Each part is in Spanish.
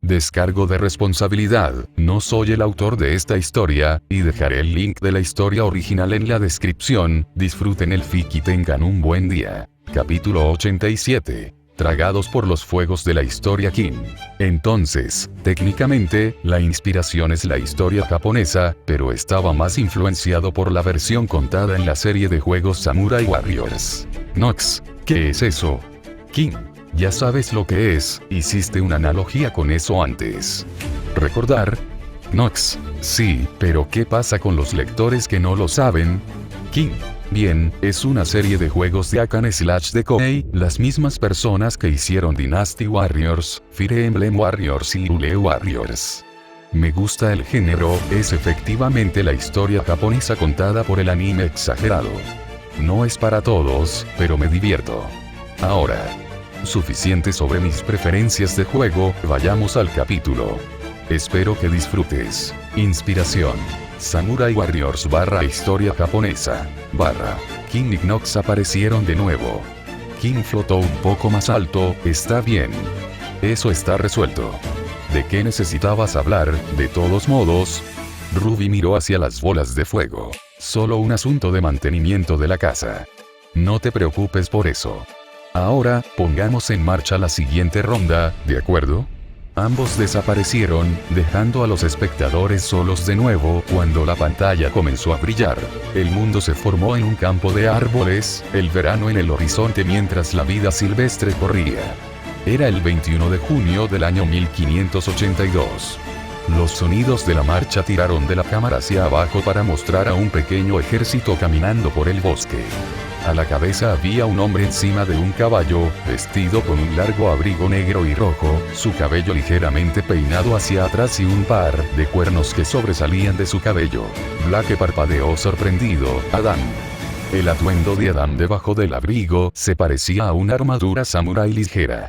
Descargo de responsabilidad, no soy el autor de esta historia, y dejaré el link de la historia original en la descripción. Disfruten el fic y tengan un buen día. Capítulo 87. Tragados por los fuegos de la historia King. Entonces, técnicamente, la inspiración es la historia japonesa, pero estaba más influenciado por la versión contada en la serie de juegos Samurai Warriors. Nox, ¿qué es eso? King, ya sabes lo que es, hiciste una analogía con eso antes. ¿Recordar? Nox, sí, pero ¿qué pasa con los lectores que no lo saben? King, bien, es una serie de juegos de Hack/Slash de Koei, las mismas personas que hicieron Dynasty Warriors, Fire Emblem Warriors y Lule Warriors. Me gusta el género, es efectivamente la historia japonesa contada por el anime exagerado. No es para todos, pero me divierto. Ahora, suficiente sobre mis preferencias de juego, vayamos al capítulo. Espero que disfrutes. Inspiración. Samurai Warriors / historia japonesa / King y Nox aparecieron de nuevo. King flotó un poco más alto, está bien. Eso está resuelto. ¿De qué necesitabas hablar, de todos modos? Ruby miró hacia las bolas de fuego. Solo un asunto de mantenimiento de la casa. No te preocupes por eso. Ahora, pongamos en marcha la siguiente ronda, ¿de acuerdo? Ambos desaparecieron, dejando a los espectadores solos de nuevo. Cuando la pantalla comenzó a brillar, el mundo se formó en un campo de árboles, el verano en el horizonte mientras la vida silvestre corría. Era el 21 de junio del año 1582. Los sonidos de la marcha tiraron de la cámara hacia abajo para mostrar a un pequeño ejército caminando por el bosque. A la cabeza había un hombre encima de un caballo, vestido con un largo abrigo negro y rojo, su cabello ligeramente peinado hacia atrás y un par de cuernos que sobresalían de su cabello. Blake parpadeó sorprendido. Adam. El atuendo de Adam debajo del abrigo se parecía a una armadura samurái ligera.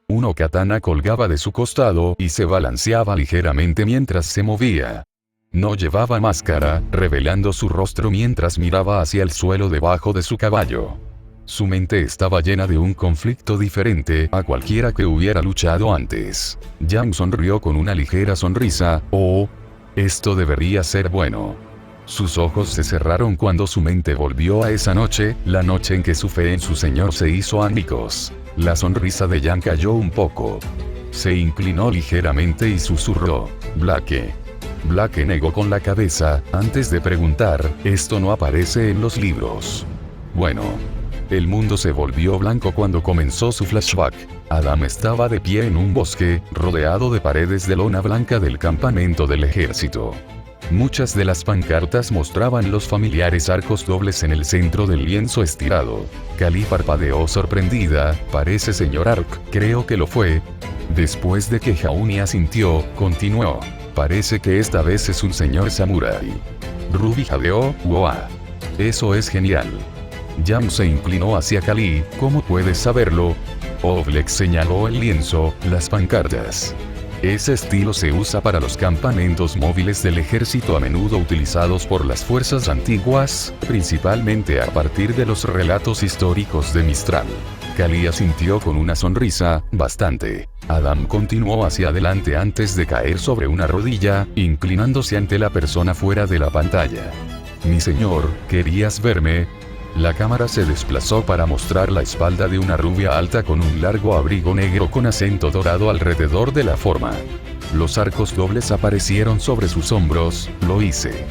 Uno katana colgaba de su costado y se balanceaba ligeramente mientras se movía. No llevaba máscara, revelando su rostro mientras miraba hacia el suelo debajo de su caballo. Su mente estaba llena de un conflicto diferente a cualquiera que hubiera luchado antes. Yang sonrió con una ligera sonrisa. Oh, esto debería ser bueno. Sus ojos se cerraron cuando su mente volvió a esa noche, la noche en que su fe en su señor se hizo añicos. La sonrisa de Yang cayó un poco. Se inclinó ligeramente y susurró: Blake. Blake negó con la cabeza, antes de preguntar: esto no aparece en los libros. Bueno. El mundo se volvió blanco cuando comenzó su flashback. Adam estaba de pie en un bosque, rodeado de paredes de lona blanca del campamento del ejército. Muchas de las pancartas mostraban los familiares arcos dobles en el centro del lienzo estirado. Kali parpadeó sorprendida. Parece señor Ark, creo que lo fue. Después de que Jauni asintió, continuó. Parece que esta vez es un señor samurái. Ruby jadeó. Wow. Eso es genial. Jam se inclinó hacia Kali. ¿Cómo puedes saberlo? Oleg señaló el lienzo, las pancartas. Ese estilo se usa para los campamentos móviles del ejército, a menudo utilizados por las fuerzas antiguas, principalmente a partir de los relatos históricos de Mistral. Kali asintió con una sonrisa. Bastante. Adam continuó hacia adelante antes de caer sobre una rodilla, inclinándose ante la persona fuera de la pantalla. Mi señor, ¿querías verme? La cámara se desplazó para mostrar la espalda de una rubia alta con un largo abrigo negro con acento dorado alrededor de la forma. Los arcos dobles aparecieron sobre sus hombros. Lo hice.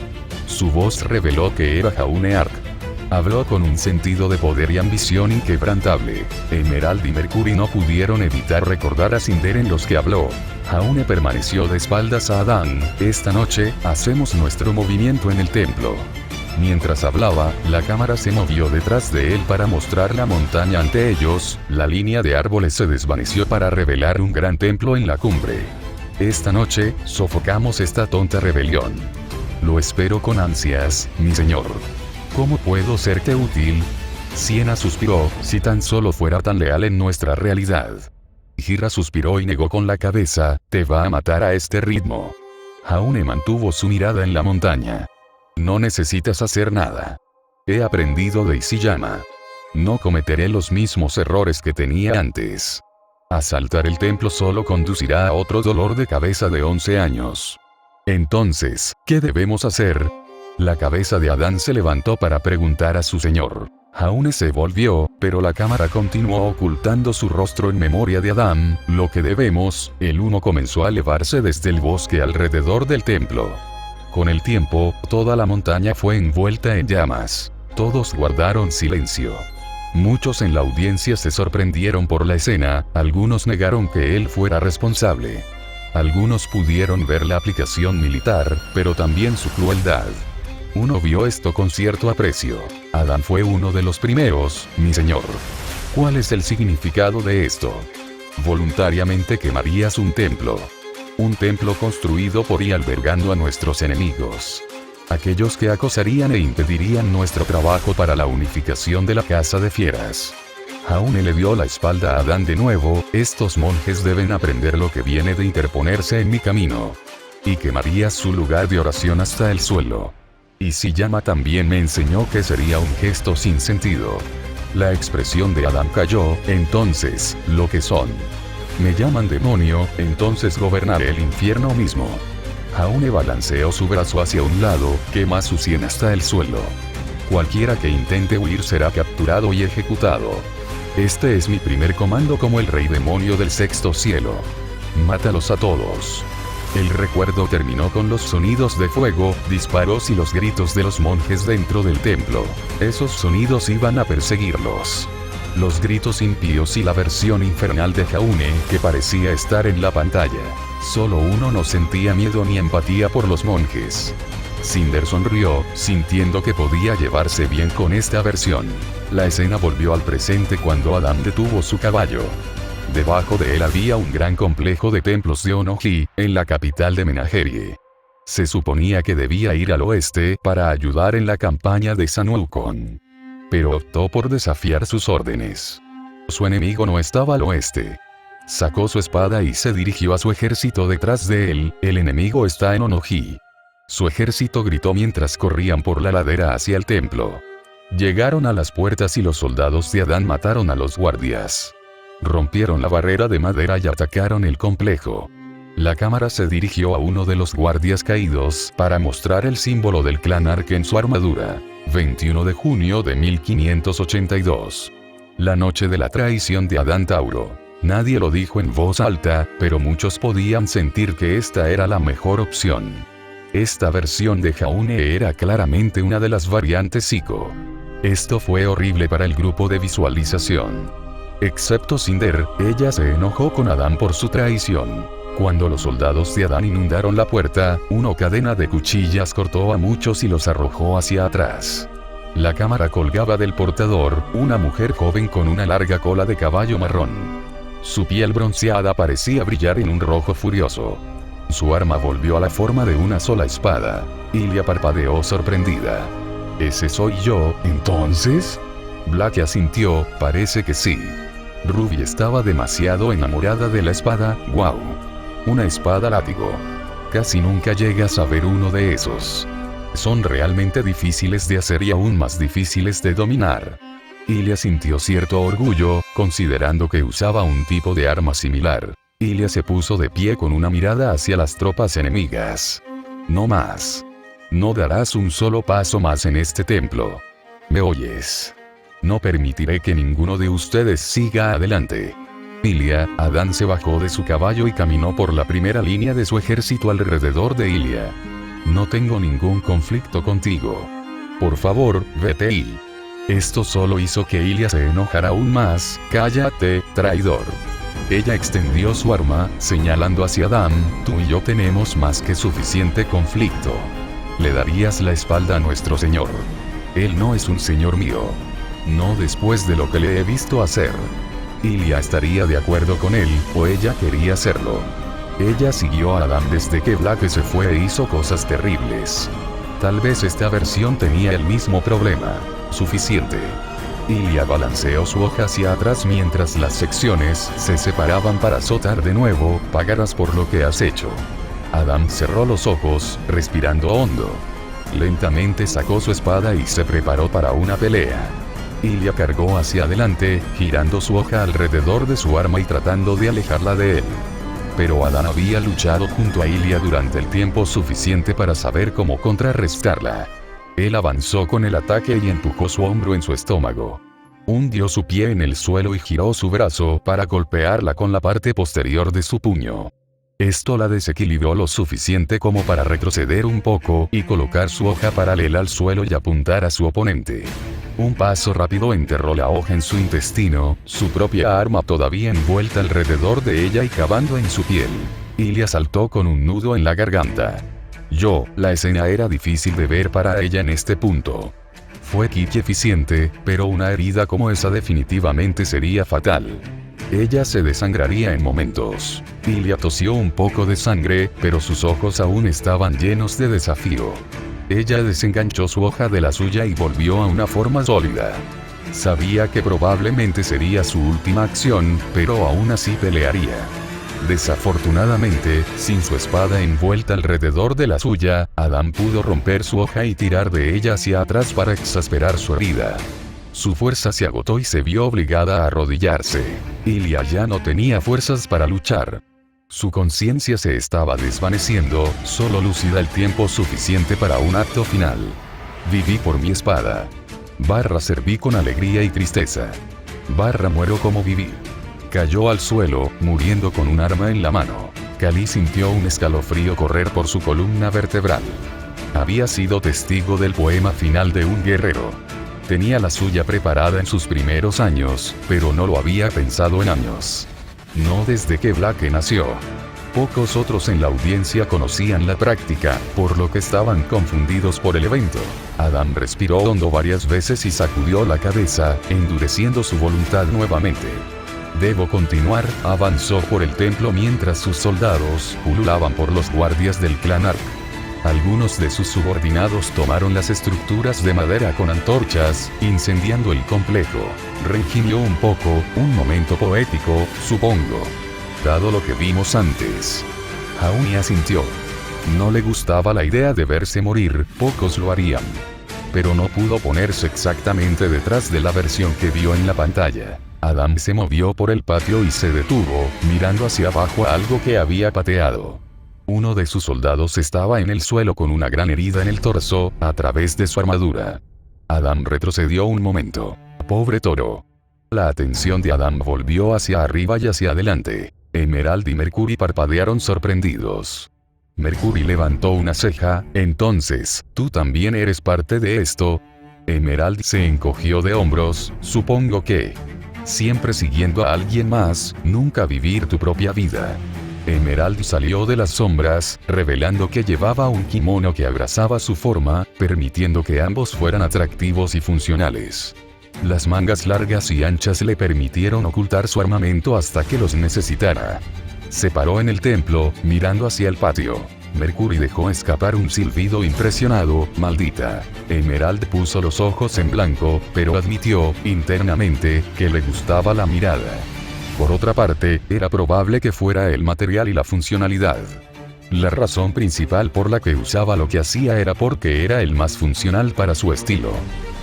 Su voz reveló que era Jaune Ark. Habló con un sentido de poder y ambición inquebrantable. Emerald y Mercury no pudieron evitar recordar a Cinder en los que habló. Jaune permaneció de espaldas a Adán. Esta noche, hacemos nuestro movimiento en el templo. Mientras hablaba, la cámara se movió detrás de él para mostrar la montaña ante ellos. La línea de árboles se desvaneció para revelar un gran templo en la cumbre. Esta noche, sofocamos esta tonta rebelión. Lo espero con ansias, mi señor. ¿Cómo puedo serte útil? Siena suspiró. Si tan solo fuera tan leal en nuestra realidad. Hira suspiró y negó con la cabeza. Te va a matar a este ritmo. Jaune mantuvo su mirada en la montaña. No necesitas hacer nada. He aprendido de Ishiyama. No cometeré los mismos errores que tenía antes. Asaltar el templo solo conducirá a otro dolor de cabeza de 11 años. Entonces, ¿qué debemos hacer? La cabeza de Adán se levantó para preguntar a su señor. Jaune se volvió, pero la cámara continuó ocultando su rostro en memoria de Adán. Lo que debemos, el humo comenzó a elevarse desde el bosque alrededor del templo. Con el tiempo, toda la montaña fue envuelta en llamas. Todos guardaron silencio. Muchos en la audiencia se sorprendieron por la escena, algunos negaron que él fuera responsable. Algunos pudieron ver la aplicación militar, pero también su crueldad. Uno vio esto con cierto aprecio. Adán fue uno de los primeros, mi señor. ¿Cuál es el significado de esto? Voluntariamente quemarías un templo. Un templo construido por y albergando a nuestros enemigos. Aquellos que acosarían e impedirían nuestro trabajo para la unificación de la casa de fieras. Jaune le dio la espalda a Adán de nuevo. Estos monjes deben aprender lo que viene de interponerse en mi camino. Y quemarías su lugar de oración hasta el suelo. Y Siyama también me enseñó que sería un gesto sin sentido. La expresión de Adán cayó. Entonces, lo que son. Me llaman demonio, entonces gobernaré el infierno mismo. Jaune balanceó su brazo hacia un lado, quema su sien hasta el suelo. Cualquiera que intente huir será capturado y ejecutado. Este es mi primer comando como el rey demonio del sexto cielo. Mátalos a todos. El recuerdo terminó con los sonidos de fuego, disparos y los gritos de los monjes dentro del templo. Esos sonidos iban a perseguirlos. Los gritos impíos y la versión infernal de Jaune, que parecía estar en la pantalla. Solo uno no sentía miedo ni empatía por los monjes. Cinder sonrió, sintiendo que podía llevarse bien con esta versión. La escena volvió al presente cuando Adán detuvo su caballo. Debajo de él había un gran complejo de templos de Onoji, en la capital de Menagerie. Se suponía que debía ir al oeste para ayudar en la campaña de San Wukong. Pero optó por desafiar sus órdenes. Su enemigo no estaba al oeste. Sacó su espada y se dirigió a su ejército detrás de él. El enemigo está en Onoji. Su ejército gritó mientras corrían por la ladera hacia el templo. Llegaron a las puertas y los soldados de Adán mataron a los guardias. Rompieron la barrera de madera y atacaron el complejo. La cámara se dirigió a uno de los guardias caídos para mostrar el símbolo del clan Ark en su armadura. 21 de junio de 1582. La noche de la traición de Adán Tauro. Nadie lo dijo en voz alta, pero muchos podían sentir que esta era la mejor opción. Esta versión de Jaune era claramente una de las variantes Psico. Esto fue horrible para el grupo de visualización. Excepto Cinder, ella se enojó con Adán por su traición. Cuando los soldados de Adán inundaron la puerta, una cadena de cuchillas cortó a muchos y los arrojó hacia atrás. La cámara colgaba del portador, una mujer joven con una larga cola de caballo marrón. Su piel bronceada parecía brillar en un rojo furioso. Su arma volvió a la forma de una sola espada. Ilia parpadeó sorprendida. ¿Ese soy yo, entonces? Black asintió, parece que sí. Ruby estaba demasiado enamorada de la espada. ¡Wow! Una espada látigo. Casi nunca llegas a ver uno de esos. Son realmente difíciles de hacer y aún más difíciles de dominar. Ilia sintió cierto orgullo, considerando que usaba un tipo de arma similar. Ilia se puso de pie con una mirada hacia las tropas enemigas. No más. No darás un solo paso más en este templo. ¿Me oyes? No permitiré que ninguno de ustedes siga adelante. Ilia, Adán se bajó de su caballo y caminó por la primera línea de su ejército alrededor de Ilia. No tengo ningún conflicto contigo. Por favor, vete y... Esto solo hizo que Ilia se enojara aún más. Cállate, traidor. Ella extendió su arma, señalando hacia Adán. Tú y yo tenemos más que suficiente conflicto. Le darías la espalda a nuestro señor. Él no es un señor mío. No después de lo que le he visto hacer. Ilia estaría de acuerdo con él, o ella quería hacerlo. Ella siguió a Adán desde que Black se fue e hizo cosas terribles. Tal vez esta versión tenía el mismo problema. Suficiente. Ilia balanceó su hoja hacia atrás mientras las secciones se separaban para azotar de nuevo. Pagarás por lo que has hecho. Adán cerró los ojos, respirando hondo. Lentamente sacó su espada y se preparó para una pelea. Ilia cargó hacia adelante, girando su hoja alrededor de su arma y tratando de alejarla de él. Pero Adam había luchado junto a Ilia durante el tiempo suficiente para saber cómo contrarrestarla. Él avanzó con el ataque y empujó su hombro en su estómago. Hundió su pie en el suelo y giró su brazo para golpearla con la parte posterior de su puño. Esto la desequilibró lo suficiente como para retroceder un poco y colocar su hoja paralela al suelo y apuntar a su oponente. Un paso rápido enterró la hoja en su intestino, su propia arma todavía envuelta alrededor de ella y cavando en su piel. Ilia saltó con un nudo en la garganta. La escena era difícil de ver para ella en este punto. Fue quick y eficiente, pero una herida como esa definitivamente sería fatal. Ella se desangraría en momentos. Ilia tosió un poco de sangre, pero sus ojos aún estaban llenos de desafío. Ella desenganchó su hoja de la suya y volvió a una forma sólida. Sabía que probablemente sería su última acción, pero aún así pelearía. Desafortunadamente, sin su espada envuelta alrededor de la suya, Adam pudo romper su hoja y tirar de ella hacia atrás para exasperar su herida. Su fuerza se agotó y se vio obligada a arrodillarse. Ilia ya no tenía fuerzas para luchar. Su conciencia se estaba desvaneciendo, solo lúcida el tiempo suficiente para un acto final. Viví por mi espada. Serví con alegría y tristeza. Muero como viví. Cayó al suelo, muriendo con un arma en la mano. Kali sintió un escalofrío correr por su columna vertebral. Había sido testigo del poema final de un guerrero. Tenía la suya preparada en sus primeros años, pero no lo había pensado en años. No desde que Blake nació. Pocos otros en la audiencia conocían la práctica, por lo que estaban confundidos por el evento. Adam respiró hondo varias veces y sacudió la cabeza, endureciendo su voluntad nuevamente. Debo continuar, avanzó por el templo mientras sus soldados pululaban por los guardias del clan Ark. Algunos de sus subordinados tomaron las estructuras de madera con antorchas, incendiando el complejo. Regimió un poco, un momento poético, supongo. Dado lo que vimos antes. Hauni asintió. No le gustaba la idea de verse morir, pocos lo harían. Pero no pudo ponerse exactamente detrás de la versión que vio en la pantalla. Adam se movió por el patio y se detuvo, mirando hacia abajo a algo que había pateado. Uno de sus soldados estaba en el suelo con una gran herida en el torso, a través de su armadura. Adam retrocedió un momento. Pobre toro. La atención de Adam volvió hacia arriba y hacia adelante. Emerald y Mercury parpadearon sorprendidos. Mercury levantó una ceja. Entonces, ¿tú también eres parte de esto? Emerald se encogió de hombros. Supongo que siempre siguiendo a alguien más, nunca vivir tu propia vida. Emerald salió de las sombras, revelando que llevaba un kimono que abrazaba su forma, permitiendo que ambos fueran atractivos y funcionales. Las mangas largas y anchas le permitieron ocultar su armamento hasta que los necesitara. Se paró en el templo, mirando hacia el patio. Mercury dejó escapar un silbido impresionado. Maldita. Emerald puso los ojos en blanco, pero admitió, internamente, que le gustaba la mirada. Por otra parte, era probable que fuera el material y la funcionalidad. La razón principal por la que usaba lo que hacía era porque era el más funcional para su estilo.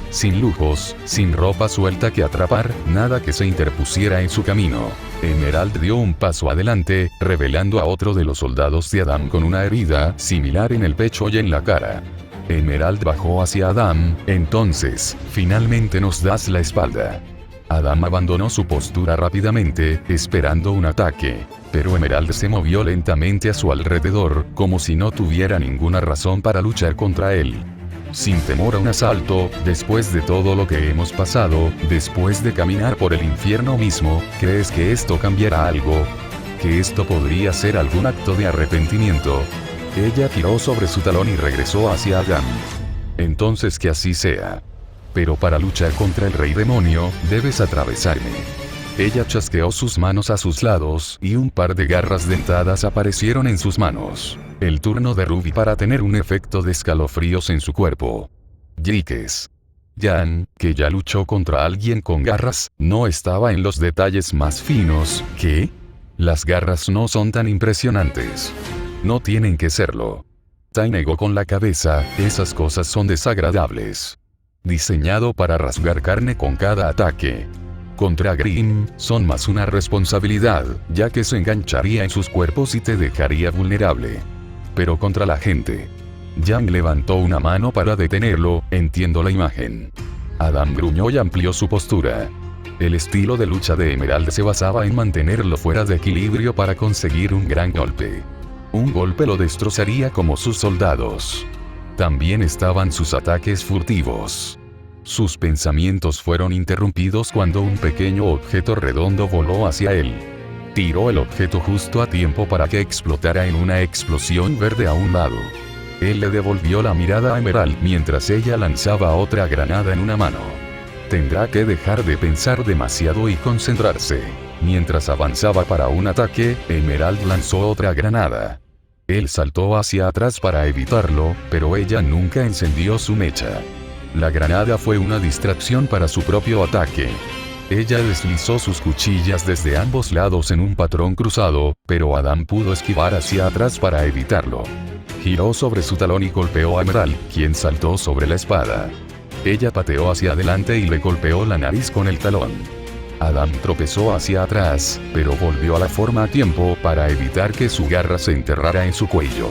Sin lujos, sin ropa suelta que atrapar, nada que se interpusiera en su camino. Emerald dio un paso adelante, revelando a otro de los soldados de Adam con una herida similar en el pecho y en la cara. Emerald bajó hacia Adam. Entonces, finalmente nos das la espalda. Adam abandonó su postura rápidamente, esperando un ataque. Pero Emerald se movió lentamente a su alrededor, como si no tuviera ninguna razón para luchar contra él. Sin temor a un asalto, después de todo lo que hemos pasado, después de caminar por el infierno mismo, ¿crees que esto cambiará algo? ¿Que esto podría ser algún acto de arrepentimiento? Ella giró sobre su talón y regresó hacia Adam. Entonces que así sea. Pero para luchar contra el rey demonio, debes atravesarme. Ella chasqueó sus manos a sus lados, y un par de garras dentadas aparecieron en sus manos. El turno de Ruby para tener un efecto de escalofríos en su cuerpo. Yikes. Jan, que ya luchó contra alguien con garras, no estaba en los detalles más finos. ¿Qué? Las garras no son tan impresionantes. No tienen que serlo. Tai negó con la cabeza, esas cosas son desagradables. diseñado para rasgar carne con cada ataque. Contra Grimm, son más una responsabilidad, ya que se engancharía en sus cuerpos y te dejaría vulnerable. Pero contra la gente. Yang levantó una mano para detenerlo, entiendo la imagen. Adam gruñó y amplió su postura. El estilo de lucha de Emerald se basaba en mantenerlo fuera de equilibrio para conseguir un gran golpe. Un golpe lo destrozaría como sus soldados. También estaban sus ataques furtivos. Sus pensamientos fueron interrumpidos cuando un pequeño objeto redondo voló hacia él. Tiró el objeto justo a tiempo para que explotara en una explosión verde a un lado. Él le devolvió la mirada a Emerald mientras ella lanzaba otra granada en una mano. Tendrá que dejar de pensar demasiado y concentrarse. Mientras avanzaba para un ataque, Emerald lanzó otra granada. Él saltó hacia atrás para evitarlo, pero ella nunca encendió su mecha. La granada fue una distracción para su propio ataque. Ella deslizó sus cuchillas desde ambos lados en un patrón cruzado, pero Adam pudo esquivar hacia atrás para evitarlo. Giró sobre su talón y golpeó a Emerald, quien saltó sobre la espada. Ella pateó hacia adelante y le golpeó la nariz con el talón. Adam tropezó hacia atrás, pero volvió a la forma a tiempo para evitar que su garra se enterrara en su cuello.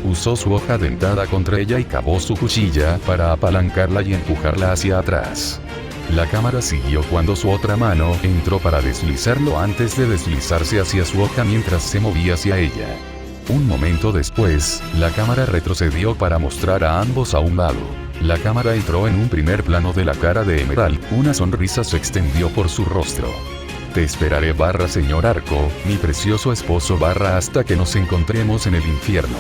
Usó su hoja dentada contra ella y cavó su cuchilla para apalancarla y empujarla hacia atrás. La cámara siguió cuando su otra mano entró para deslizarlo antes de deslizarse hacia su hoja mientras se movía hacia ella. Un momento después, la cámara retrocedió para mostrar a ambos a un lado. La cámara entró en un primer plano de la cara de Emerald, una sonrisa se extendió por su rostro. Te esperaré señor Arco, mi precioso esposo hasta que nos encontremos en el infierno.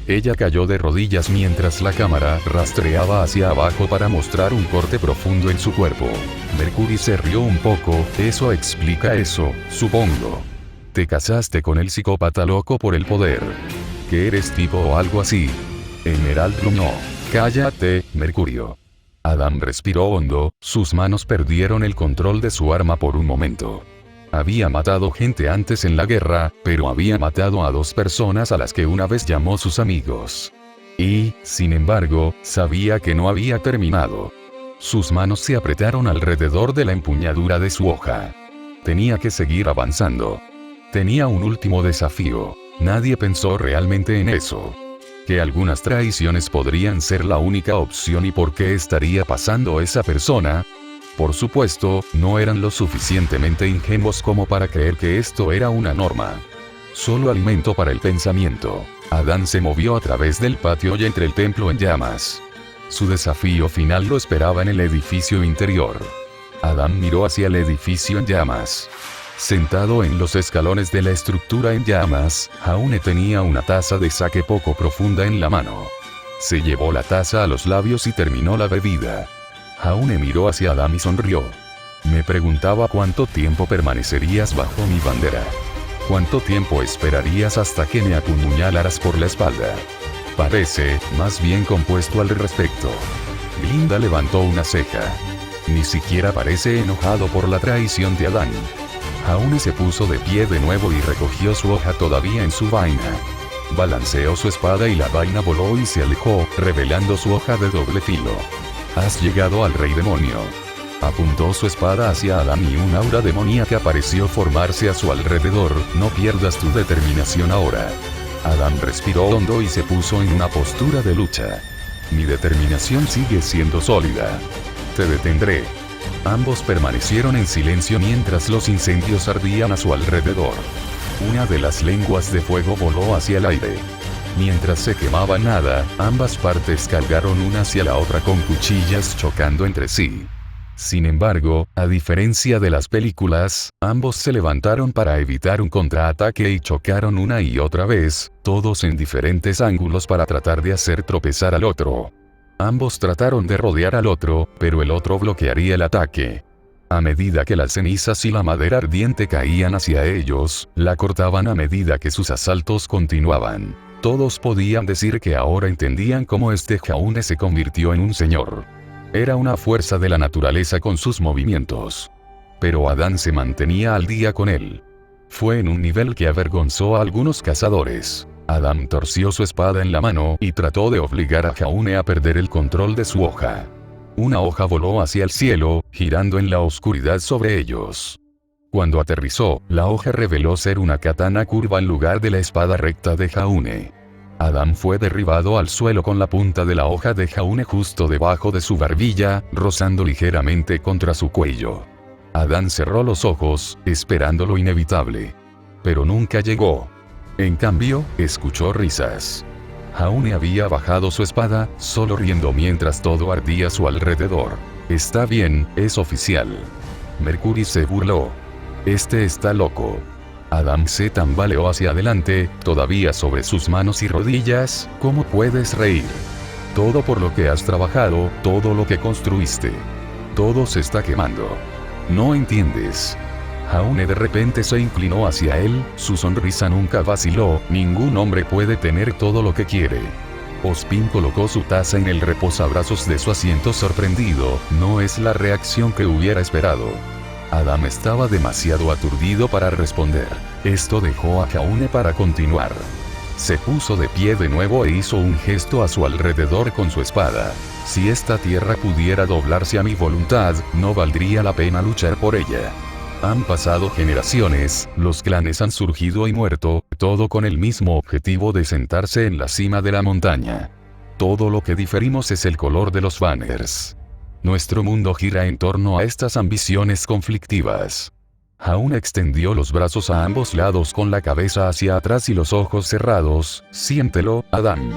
Ella cayó de rodillas mientras la cámara rastreaba hacia abajo para mostrar un corte profundo en su cuerpo. Mercury se rió un poco, eso explica eso, supongo. Te casaste con el psicópata loco por el poder. ¿Que eres tipo o algo así? Emerald gruñó. Cállate, Mercurio. Adam respiró hondo, sus manos perdieron el control de su arma por un momento. Había matado gente antes en la guerra, pero había matado a 2 personas a las que una vez llamó sus amigos. Y, sin embargo, sabía que no había terminado. Sus manos se apretaron alrededor de la empuñadura de su hoja. Tenía que seguir avanzando. Tenía un último desafío. Nadie pensó realmente en eso. Que algunas traiciones podrían ser la única opción y por qué estaría pasando esa persona. Por supuesto, no eran lo suficientemente ingenuos como para creer que esto era una norma. Solo alimento para el pensamiento. Adán se movió a través del patio y entre el templo en llamas. Su desafío final lo esperaba en el edificio interior. Adán miró hacia el edificio en llamas. Sentado en los escalones de la estructura en llamas, Jaune tenía una taza de sake poco profunda en la mano. Se llevó la taza a los labios y terminó la bebida. Jaune miró hacia Adam y sonrió. Me preguntaba cuánto tiempo permanecerías bajo mi bandera. ¿Cuánto tiempo esperarías hasta que me apuñalaras por la espalda? Parece, más bien compuesto al respecto. Glinda levantó una ceja. Ni siquiera parece enojado por la traición de Adán. Jaune se puso de pie de nuevo y recogió su hoja todavía en su vaina. Balanceó su espada y la vaina voló y se alejó, revelando su hoja de doble filo. Has llegado al rey demonio. Apuntó su espada hacia Adam y un aura demoníaca pareció formarse a su alrededor. No pierdas tu determinación ahora. Adam respiró hondo y se puso en una postura de lucha. Mi determinación sigue siendo sólida. Te detendré. Ambos permanecieron en silencio mientras los incendios ardían a su alrededor. Una de las lenguas de fuego voló hacia el aire. Mientras se quemaba nada, ambas partes cargaron una hacia la otra con cuchillas chocando entre sí. Sin embargo, a diferencia de las películas, ambos se levantaron para evitar un contraataque y chocaron una y otra vez, todos en diferentes ángulos para tratar de hacer tropezar al otro. Ambos trataron de rodear al otro, pero el otro bloquearía el ataque. A medida que las cenizas y la madera ardiente caían hacia ellos, la cortaban a medida que sus asaltos continuaban. Todos podían decir que ahora entendían cómo este Jaune se convirtió en un señor. Era una fuerza de la naturaleza con sus movimientos. Pero Adán se mantenía al día con él. Fue en un nivel que avergonzó a algunos cazadores. Adam torció su espada en la mano y trató de obligar a Jaune a perder el control de su hoja. Una hoja voló hacia el cielo, girando en la oscuridad sobre ellos. Cuando aterrizó, la hoja reveló ser una katana curva en lugar de la espada recta de Jaune. Adán fue derribado al suelo con la punta de la hoja de Jaune justo debajo de su barbilla, rozando ligeramente contra su cuello. Adán cerró los ojos, esperando lo inevitable. Pero nunca llegó. En cambio, escuchó risas. Jaune había bajado su espada, solo riendo mientras todo ardía a su alrededor. Está bien, es oficial. Mercury se burló. Este está loco. Adán se tambaleó hacia adelante, todavía sobre sus manos y rodillas. ¿Cómo puedes reír? Todo por lo que has trabajado, todo lo que construiste. Todo se está quemando. No entiendes. Jaune de repente se inclinó hacia él, su sonrisa nunca vaciló. Ningún hombre puede tener todo lo que quiere. Ozpin colocó su taza en el reposabrazos de su asiento sorprendido. No es la reacción que hubiera esperado. Adam estaba demasiado aturdido para responder. Esto dejó a Jaune para continuar. Se puso de pie de nuevo e hizo un gesto a su alrededor con su espada. Si esta tierra pudiera doblarse a mi voluntad, no valdría la pena luchar por ella. Han pasado generaciones, los clanes han surgido y muerto, todo con el mismo objetivo de sentarse en la cima de la montaña. Todo lo que diferimos es el color de los banners. Nuestro mundo gira en torno a estas ambiciones conflictivas. Jaune extendió los brazos a ambos lados con la cabeza hacia atrás y los ojos cerrados. Siéntelo, Adán.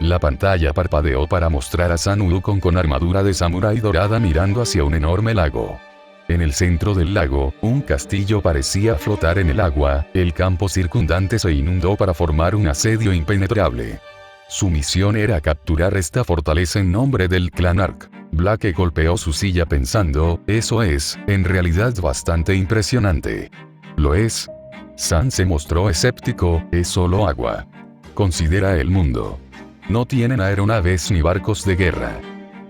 La pantalla parpadeó para mostrar a Sun Wukong con armadura de samurái dorada mirando hacia un enorme lago. En el centro del lago, un castillo parecía flotar en el agua, el campo circundante se inundó para formar un asedio impenetrable. Su misión era capturar esta fortaleza en nombre del clan Ark. Black golpeó su silla pensando, eso es, en realidad bastante impresionante. ¿Lo es? Sun se mostró escéptico, es solo agua. Considera el mundo. No tienen aeronaves ni barcos de guerra.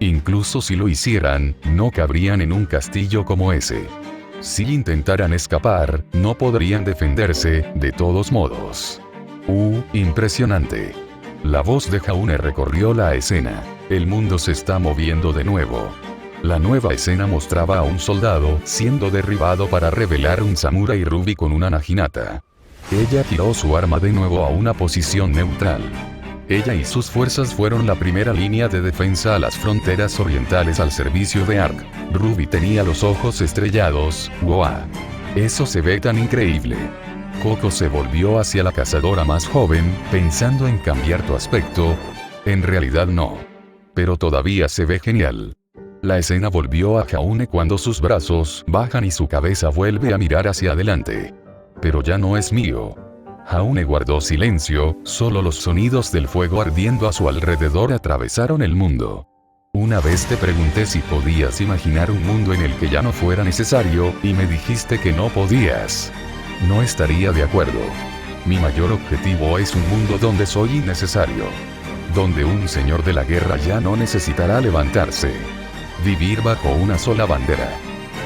Incluso si lo hicieran, no cabrían en un castillo como ese. Si intentaran escapar, no podrían defenderse, de todos modos. Impresionante. La voz de Jaune recorrió la escena. El mundo se está moviendo de nuevo. La nueva escena mostraba a un soldado siendo derribado para revelar un samurái rubí con una naginata. Ella giró su arma de nuevo a una posición neutral. Ella y sus fuerzas fueron la primera línea de defensa a las fronteras orientales al servicio de Ark. Ruby tenía los ojos estrellados. ¡Wow! Eso se ve tan increíble. Coco se volvió hacia la cazadora más joven, pensando en cambiar tu aspecto. En realidad no. Pero todavía se ve genial. La escena volvió a Jaune cuando sus brazos bajan y su cabeza vuelve a mirar hacia adelante. Pero ya no es mío. Jaune guardó silencio, solo los sonidos del fuego ardiendo a su alrededor atravesaron el mundo. Una vez te pregunté si podías imaginar un mundo en el que ya no fuera necesario, y me dijiste que no podías. No estaría de acuerdo. Mi mayor objetivo es un mundo donde soy innecesario. Donde un señor de la guerra ya no necesitará levantarse. Vivir bajo una sola bandera.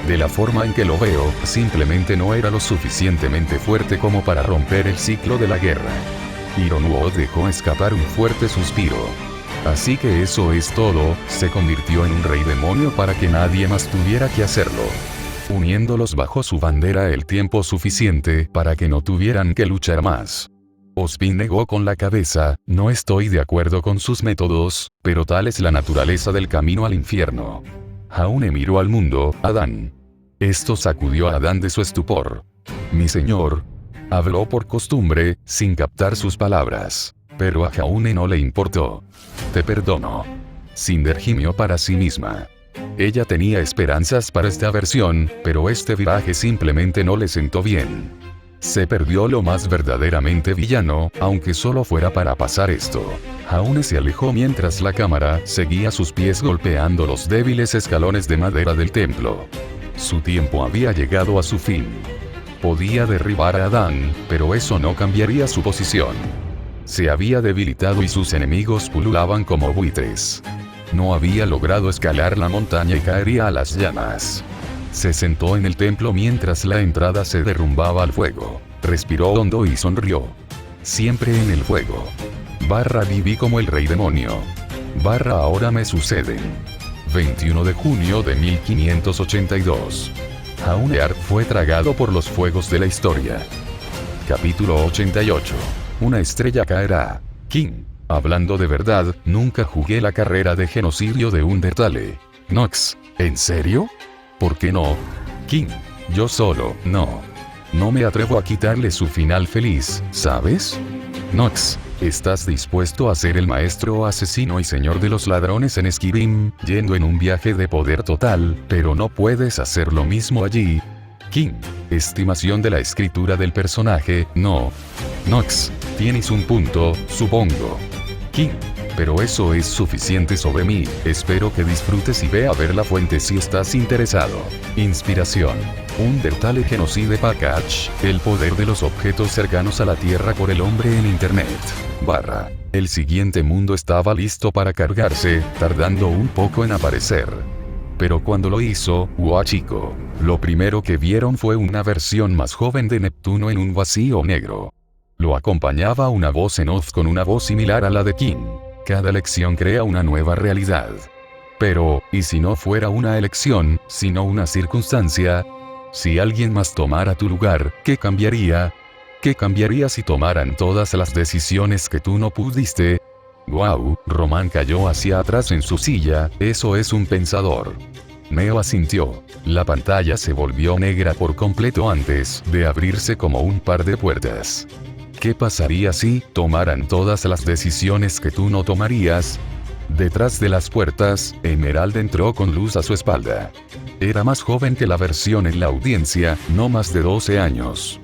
De la forma en que lo veo, simplemente no era lo suficientemente fuerte como para romper el ciclo de la guerra. Ironuo dejó escapar un fuerte suspiro. Así que eso es todo, se convirtió en un rey demonio para que nadie más tuviera que hacerlo. Uniéndolos bajo su bandera el tiempo suficiente para que no tuvieran que luchar más. Ozpin negó con la cabeza, no estoy de acuerdo con sus métodos, pero tal es la naturaleza del camino al infierno. Jaune miró al mundo, Adán. Esto sacudió a Adán de su estupor. Mi señor. Habló por costumbre, sin captar sus palabras. Pero a Jaune no le importó. Te perdono. Cinder gimió para sí misma. Ella tenía esperanzas para esta versión, pero este viraje simplemente no le sentó bien. Se perdió lo más verdaderamente villano, aunque solo fuera para pasar esto. Jaune se alejó mientras la cámara seguía sus pies golpeando los débiles escalones de madera del templo. Su tiempo había llegado a su fin. Podía derribar a Adán, pero eso no cambiaría su posición. Se había debilitado y sus enemigos pululaban como buitres. No había logrado escalar la montaña y caería a las llamas. Se sentó en el templo mientras la entrada se derrumbaba al fuego. Respiró hondo y sonrió. Siempre en el fuego. Viví como el rey demonio. Ahora me suceden. 21 de junio de 1582. Jaunear fue tragado por los fuegos de la historia. Capítulo 88. Una estrella caerá. King. Hablando de verdad, nunca jugué la carrera de genocidio de Undertale. Nox. ¿En serio? ¿Por qué no? King. Yo solo, no. No me atrevo a quitarle su final feliz, ¿sabes? Nox. ¿Estás dispuesto a ser el maestro asesino y señor de los ladrones en Skyrim, yendo en un viaje de poder total, pero no puedes hacer lo mismo allí? King. Estimación de la escritura del personaje, no. Nox. Tienes un punto, supongo. King. Pero eso es suficiente sobre mí, espero que disfrutes y ve a ver la fuente si estás interesado. Inspiración. Undertale Genocide Package, el poder de los objetos cercanos a la Tierra por el hombre en Internet. El siguiente mundo estaba listo para cargarse, tardando un poco en aparecer. Pero cuando lo hizo, chico, lo primero que vieron fue una versión más joven de Neptuno en un vacío negro. Lo acompañaba una voz en off con una voz similar a la de King. Cada elección crea una nueva realidad. Pero, ¿y si no fuera una elección, sino una circunstancia? Si alguien más tomara tu lugar, ¿qué cambiaría? ¿Qué cambiaría si tomaran todas las decisiones que tú no pudiste? Wow, Román cayó hacia atrás en su silla, eso es un pensador. Neo asintió. La pantalla se volvió negra por completo antes de abrirse como un par de puertas. ¿Qué pasaría si tomaran todas las decisiones que tú no tomarías? Detrás de las puertas, Emerald entró con luz a su espalda. Era más joven que la versión en la audiencia, no más de 12 años.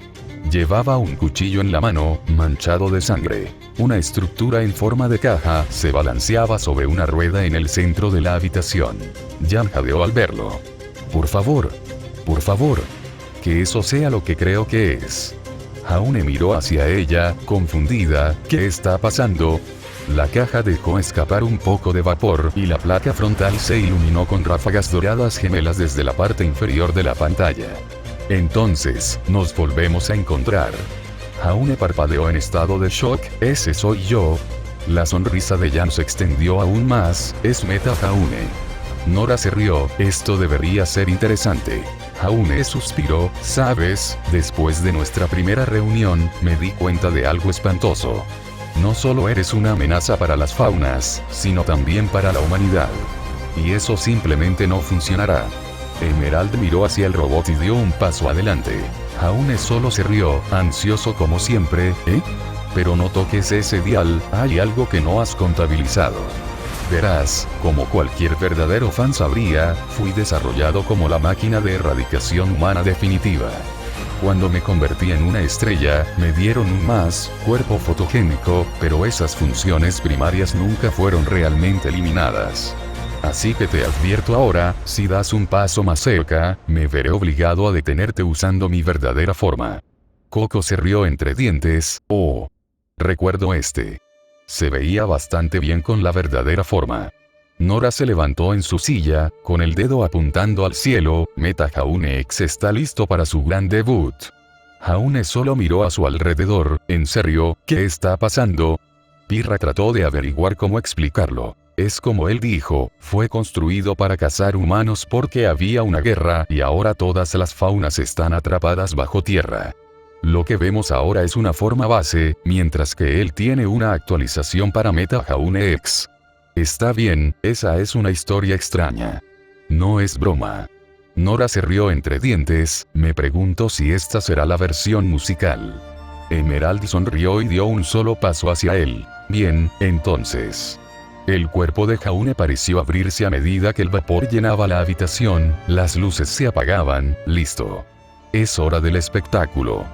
Llevaba un cuchillo en la mano, manchado de sangre. Una estructura en forma de caja se balanceaba sobre una rueda en el centro de la habitación. Jan jadeó al verlo. Por favor, que eso sea lo que creo que es. Jaune miró hacia ella, confundida. ¿Qué está pasando? La caja dejó escapar un poco de vapor y la placa frontal se iluminó con ráfagas doradas gemelas desde la parte inferior de la pantalla. Entonces, nos volvemos a encontrar. Jaune parpadeó en estado de shock. ¿Ese soy yo? La sonrisa de Jan se extendió aún más. Es Meta Jaune. Nora se rió. Esto debería ser interesante. Jaune suspiró. ¿Sabes? Después de nuestra primera reunión, me di cuenta de algo espantoso. No solo eres una amenaza para las faunas, sino también para la humanidad. Y eso simplemente no funcionará. Emerald miró hacia el robot y dio un paso adelante. Jaune solo se rió, ansioso como siempre. Pero no toques ese dial, hay algo que no has contabilizado. Verás, como cualquier verdadero fan sabría, fui desarrollado como la máquina de erradicación humana definitiva. Cuando me convertí en una estrella, me dieron un cuerpo fotogénico, pero esas funciones primarias nunca fueron realmente eliminadas. Así que te advierto ahora, si das un paso más cerca, me veré obligado a detenerte usando mi verdadera forma. Coco se rió entre dientes. Oh. Recuerdo este. Se veía bastante bien con la verdadera forma. Nora se levantó en su silla, con el dedo apuntando al cielo. Meta Jaune X está listo para su gran debut. Jaune solo miró a su alrededor. ¿En serio? ¿Qué está pasando? Pirra trató de averiguar cómo explicarlo. Es como él dijo, fue construido para cazar humanos porque había una guerra y ahora todas las faunas están atrapadas bajo tierra. Lo que vemos ahora es una forma base, mientras que él tiene una actualización para Meta Jaune X. Está bien, esa es una historia extraña. No es broma. Nora se rió entre dientes. Me pregunto si esta será la versión musical. Emerald sonrió y dio un solo paso hacia él. Bien, entonces. El cuerpo de Jaune pareció abrirse a medida que el vapor llenaba la habitación, las luces se apagaban. Listo. Es hora del espectáculo.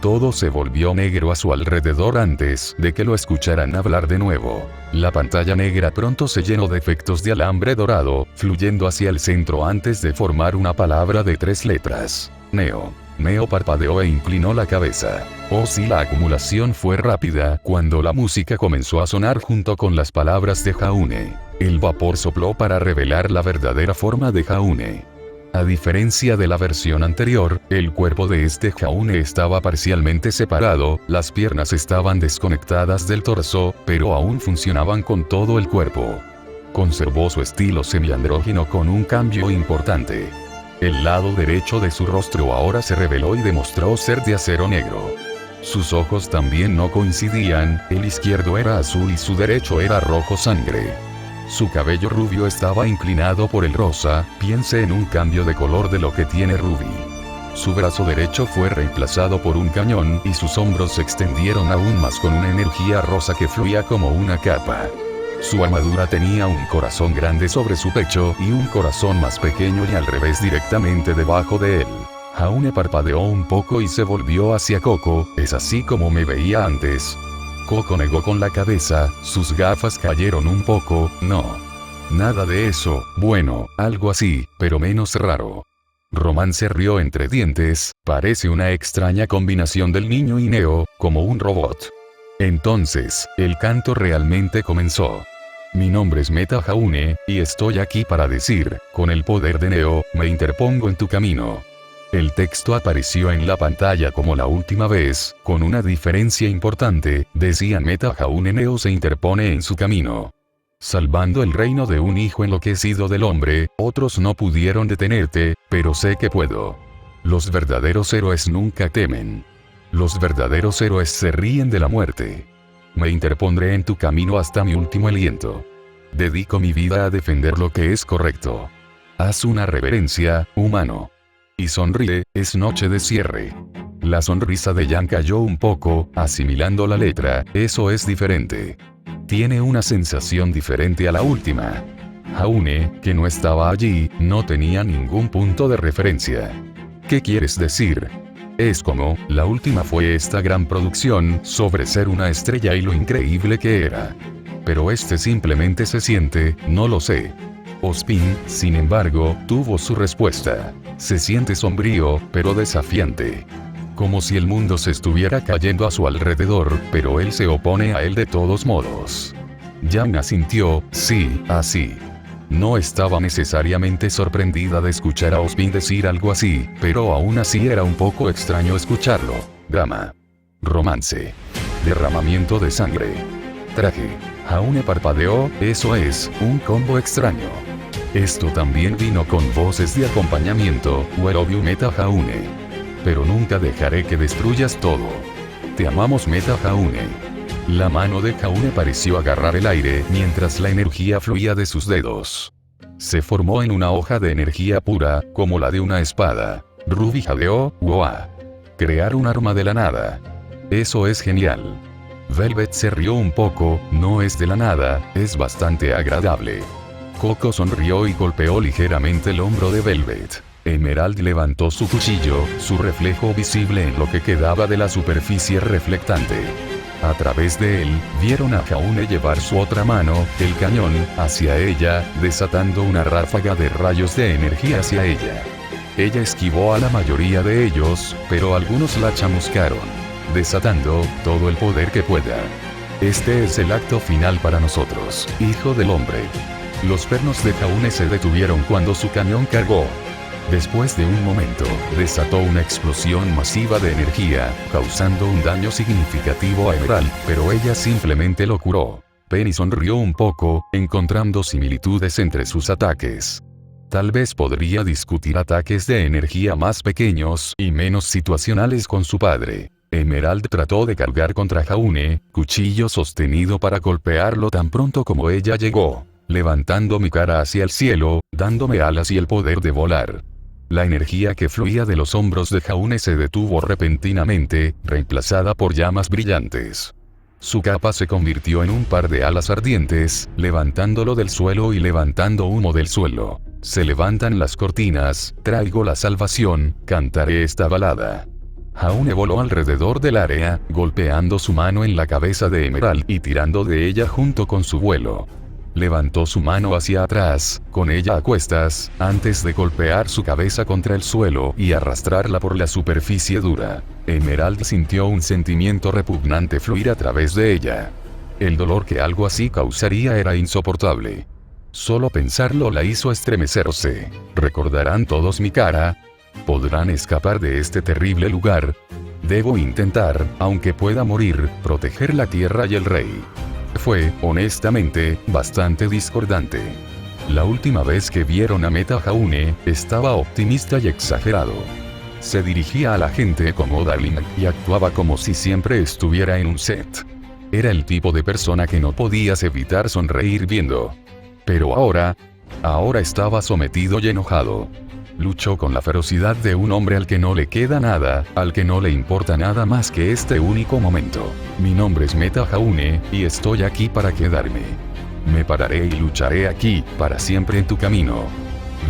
Todo se volvió negro a su alrededor antes de que lo escucharan hablar de nuevo. La pantalla negra pronto se llenó de efectos de alambre dorado, fluyendo hacia el centro antes de formar una palabra de 3 letras. Neo. Neo parpadeó e inclinó la cabeza. Oh sí, la acumulación fue rápida cuando la música comenzó a sonar junto con las palabras de Jaune. El vapor sopló para revelar la verdadera forma de Jaune. A diferencia de la versión anterior, el cuerpo de este Jaune estaba parcialmente separado, las piernas estaban desconectadas del torso, pero aún funcionaban con todo el cuerpo. Conservó su estilo semiandrógino con un cambio importante. El lado derecho de su rostro ahora se reveló y demostró ser de acero negro. Sus ojos también no coincidían, el izquierdo era azul y su derecho era rojo sangre. Su cabello rubio estaba inclinado por el rosa, piense en un cambio de color de lo que tiene Ruby. Su brazo derecho fue reemplazado por un cañón y sus hombros se extendieron aún más con una energía rosa que fluía como una capa. Su armadura tenía un corazón grande sobre su pecho y un corazón más pequeño y al revés directamente debajo de él. Jaune parpadeó un poco y se volvió hacia Coco, ¿es así como me veía antes? Coco negó con la cabeza, sus gafas cayeron un poco, no. Nada de eso, bueno, algo así, pero menos raro. Román se rió entre dientes, parece una extraña combinación del niño y Neo, como un robot. Entonces, el canto realmente comenzó. Mi nombre es Meta Jaune, y estoy aquí para decir, con el poder de Neo, me interpongo en tu camino. El texto apareció en la pantalla como la última vez, con una diferencia importante, decía Meta Jaune Neo se interpone en su camino. Salvando el reino de un hijo enloquecido del hombre, otros no pudieron detenerte, pero sé que puedo. Los verdaderos héroes nunca temen. Los verdaderos héroes se ríen de la muerte. Me interpondré en tu camino hasta mi último aliento. Dedico mi vida a defender lo que es correcto. Haz una reverencia, humano. Y sonríe, es noche de cierre. La sonrisa de Yang cayó un poco, asimilando la letra, eso es diferente. Tiene una sensación diferente a la última. Jaune, que no estaba allí, no tenía ningún punto de referencia. ¿Qué quieres decir? Es como, la última fue esta gran producción, sobre ser una estrella y lo increíble que era. Pero este simplemente se siente, no lo sé. Ozpin, sin embargo, tuvo su respuesta. Se siente sombrío, pero desafiante. Como si el mundo se estuviera cayendo a su alrededor, pero él se opone a él de todos modos. Yang asintió, sí, así. No estaba necesariamente sorprendida de escuchar a Ozpin decir algo así, pero aún así era un poco extraño escucharlo. Drama. Romance. Derramamiento de sangre. Traje. Jaune parpadeó, eso es, un combo extraño. Esto también vino con voces de acompañamiento, I love you Meta Jaune. Pero nunca dejaré que destruyas todo. Te amamos Meta Jaune. La mano de Jaune pareció agarrar el aire mientras la energía fluía de sus dedos. Se formó en una hoja de energía pura, como la de una espada. Ruby jadeó, ¡wow! Crear un arma de la nada. Eso es genial. Velvet se rió un poco, no es de la nada, es bastante agradable. Coco sonrió y golpeó ligeramente el hombro de Velvet. Emerald levantó su cuchillo, su reflejo visible en lo que quedaba de la superficie reflectante. A través de él, vieron a Jaune llevar su otra mano, el cañón, hacia ella, desatando una ráfaga de rayos de energía hacia ella. Ella esquivó a la mayoría de ellos, pero algunos la chamuscaron, desatando todo el poder que pueda. Este es el acto final para nosotros, hijo del hombre. Los pernos de Jaune se detuvieron cuando su cañón cargó. Después de un momento, desató una explosión masiva de energía, causando un daño significativo a Emerald, pero ella simplemente lo curó. Penny sonrió un poco, encontrando similitudes entre sus ataques. Tal vez podría discutir ataques de energía más pequeños y menos situacionales con su padre. Emerald trató de cargar contra Jaune, cuchillo sostenido para golpearlo tan pronto como ella llegó, levantando mi cara hacia el cielo, dándome alas y el poder de volar. La energía que fluía de los hombros de Jaune se detuvo repentinamente, reemplazada por llamas brillantes. Su capa se convirtió en un par de alas ardientes, levantándolo del suelo y levantando humo del suelo. Se levantan las cortinas, traigo la salvación, cantaré esta balada. Jaune voló alrededor del área, golpeando su mano en la cabeza de Emerald y tirando de ella junto con su vuelo. Levantó su mano hacia atrás, con ella a cuestas, antes de golpear su cabeza contra el suelo y arrastrarla por la superficie dura. Emerald sintió un sentimiento repugnante fluir a través de ella. El dolor que algo así causaría era insoportable. Solo pensarlo la hizo estremecerse. ¿Recordarán todos mi cara? ¿Podrán escapar de este terrible lugar? Debo intentar, aunque pueda morir, proteger la tierra y el rey. Fue, honestamente, bastante discordante. La última vez que vieron a Meta Jaune, estaba optimista y exagerado. Se dirigía a la gente como Darling y actuaba como si siempre estuviera en un set. Era el tipo de persona que no podías evitar sonreír viendo. Pero ahora estaba sometido y enojado. Luchó con la ferocidad de un hombre al que no le queda nada, al que no le importa nada más que este único momento. Mi nombre es Meta Jaune, y estoy aquí para quedarme. Me pararé y lucharé aquí, para siempre en tu camino.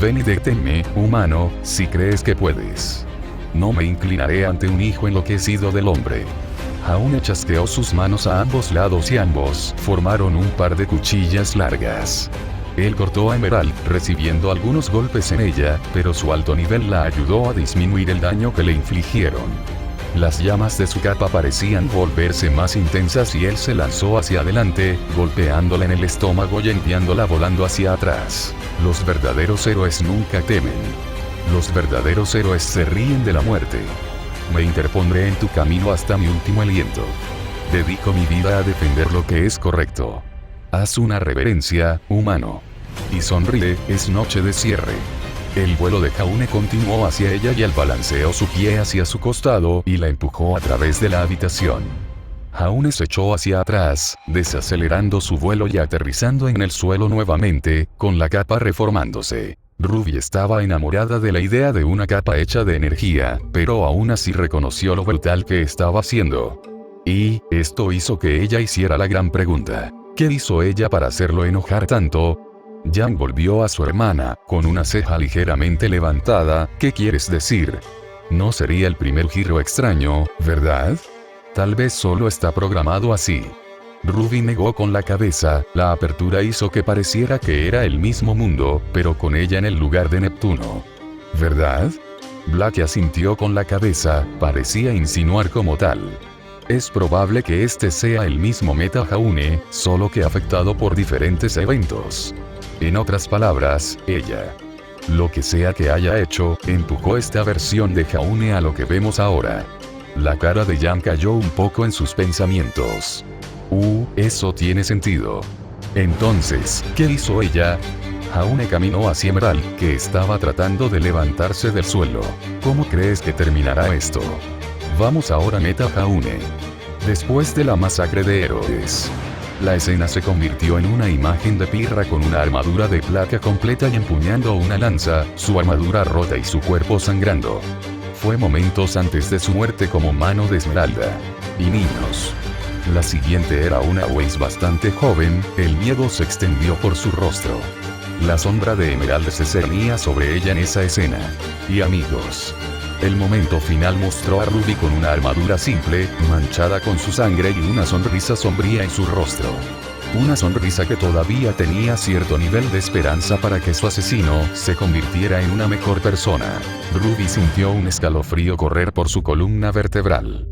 Ven y deténme, humano, si crees que puedes. No me inclinaré ante un hijo enloquecido del hombre. Jaune chasqueó sus manos a ambos lados y ambos formaron un par de cuchillas largas. Él cortó a Emerald, recibiendo algunos golpes en ella, pero su alto nivel la ayudó a disminuir el daño que le infligieron. Las llamas de su capa parecían volverse más intensas y él se lanzó hacia adelante, golpeándola en el estómago y enviándola volando hacia atrás. Los verdaderos héroes nunca temen. Los verdaderos héroes se ríen de la muerte. Me interpondré en tu camino hasta mi último aliento. Dedico mi vida a defender lo que es correcto. Haz una reverencia, humano. Y sonríe, es noche de cierre. El vuelo de Jaune continuó hacia ella y él balanceó su pie hacia su costado y la empujó a través de la habitación. Jaune se echó hacia atrás, desacelerando su vuelo y aterrizando en el suelo nuevamente, con la capa reformándose. Ruby estaba enamorada de la idea de una capa hecha de energía, pero aún así reconoció lo brutal que estaba haciendo. Y esto hizo que ella hiciera la gran pregunta. ¿Qué hizo ella para hacerlo enojar tanto? Yang volvió a su hermana, con una ceja ligeramente levantada. ¿Qué quieres decir? No sería el primer giro extraño, ¿verdad? Tal vez solo está programado así. Ruby negó con la cabeza. La apertura hizo que pareciera que era el mismo mundo, pero con ella en el lugar de Neptuno. ¿Verdad? Black asintió con la cabeza, parecía insinuar como tal. Es probable que este sea el mismo Meta Jaune, solo que afectado por diferentes eventos. En otras palabras, ella, lo que sea que haya hecho, empujó esta versión de Jaune a lo que vemos ahora. La cara de Yang cayó un poco en sus pensamientos. Eso tiene sentido. Entonces, ¿qué hizo ella? Jaune caminó hacia Emerald, que estaba tratando de levantarse del suelo. ¿Cómo crees que terminará esto? Vamos ahora Meta Jaune. Después de la masacre de héroes. La escena se convirtió en una imagen de Pirra con una armadura de plata completa y empuñando una lanza, su armadura rota y su cuerpo sangrando. Fue momentos antes de su muerte como mano de Esmeralda. Y niños. La siguiente era una Weiss bastante joven, el miedo se extendió por su rostro. La sombra de Emerald se cernía sobre ella en esa escena. Y amigos. El momento final mostró a Ruby con una armadura simple, manchada con su sangre y una sonrisa sombría en su rostro. Una sonrisa que todavía tenía cierto nivel de esperanza para que su asesino se convirtiera en una mejor persona. Ruby sintió un escalofrío correr por su columna vertebral.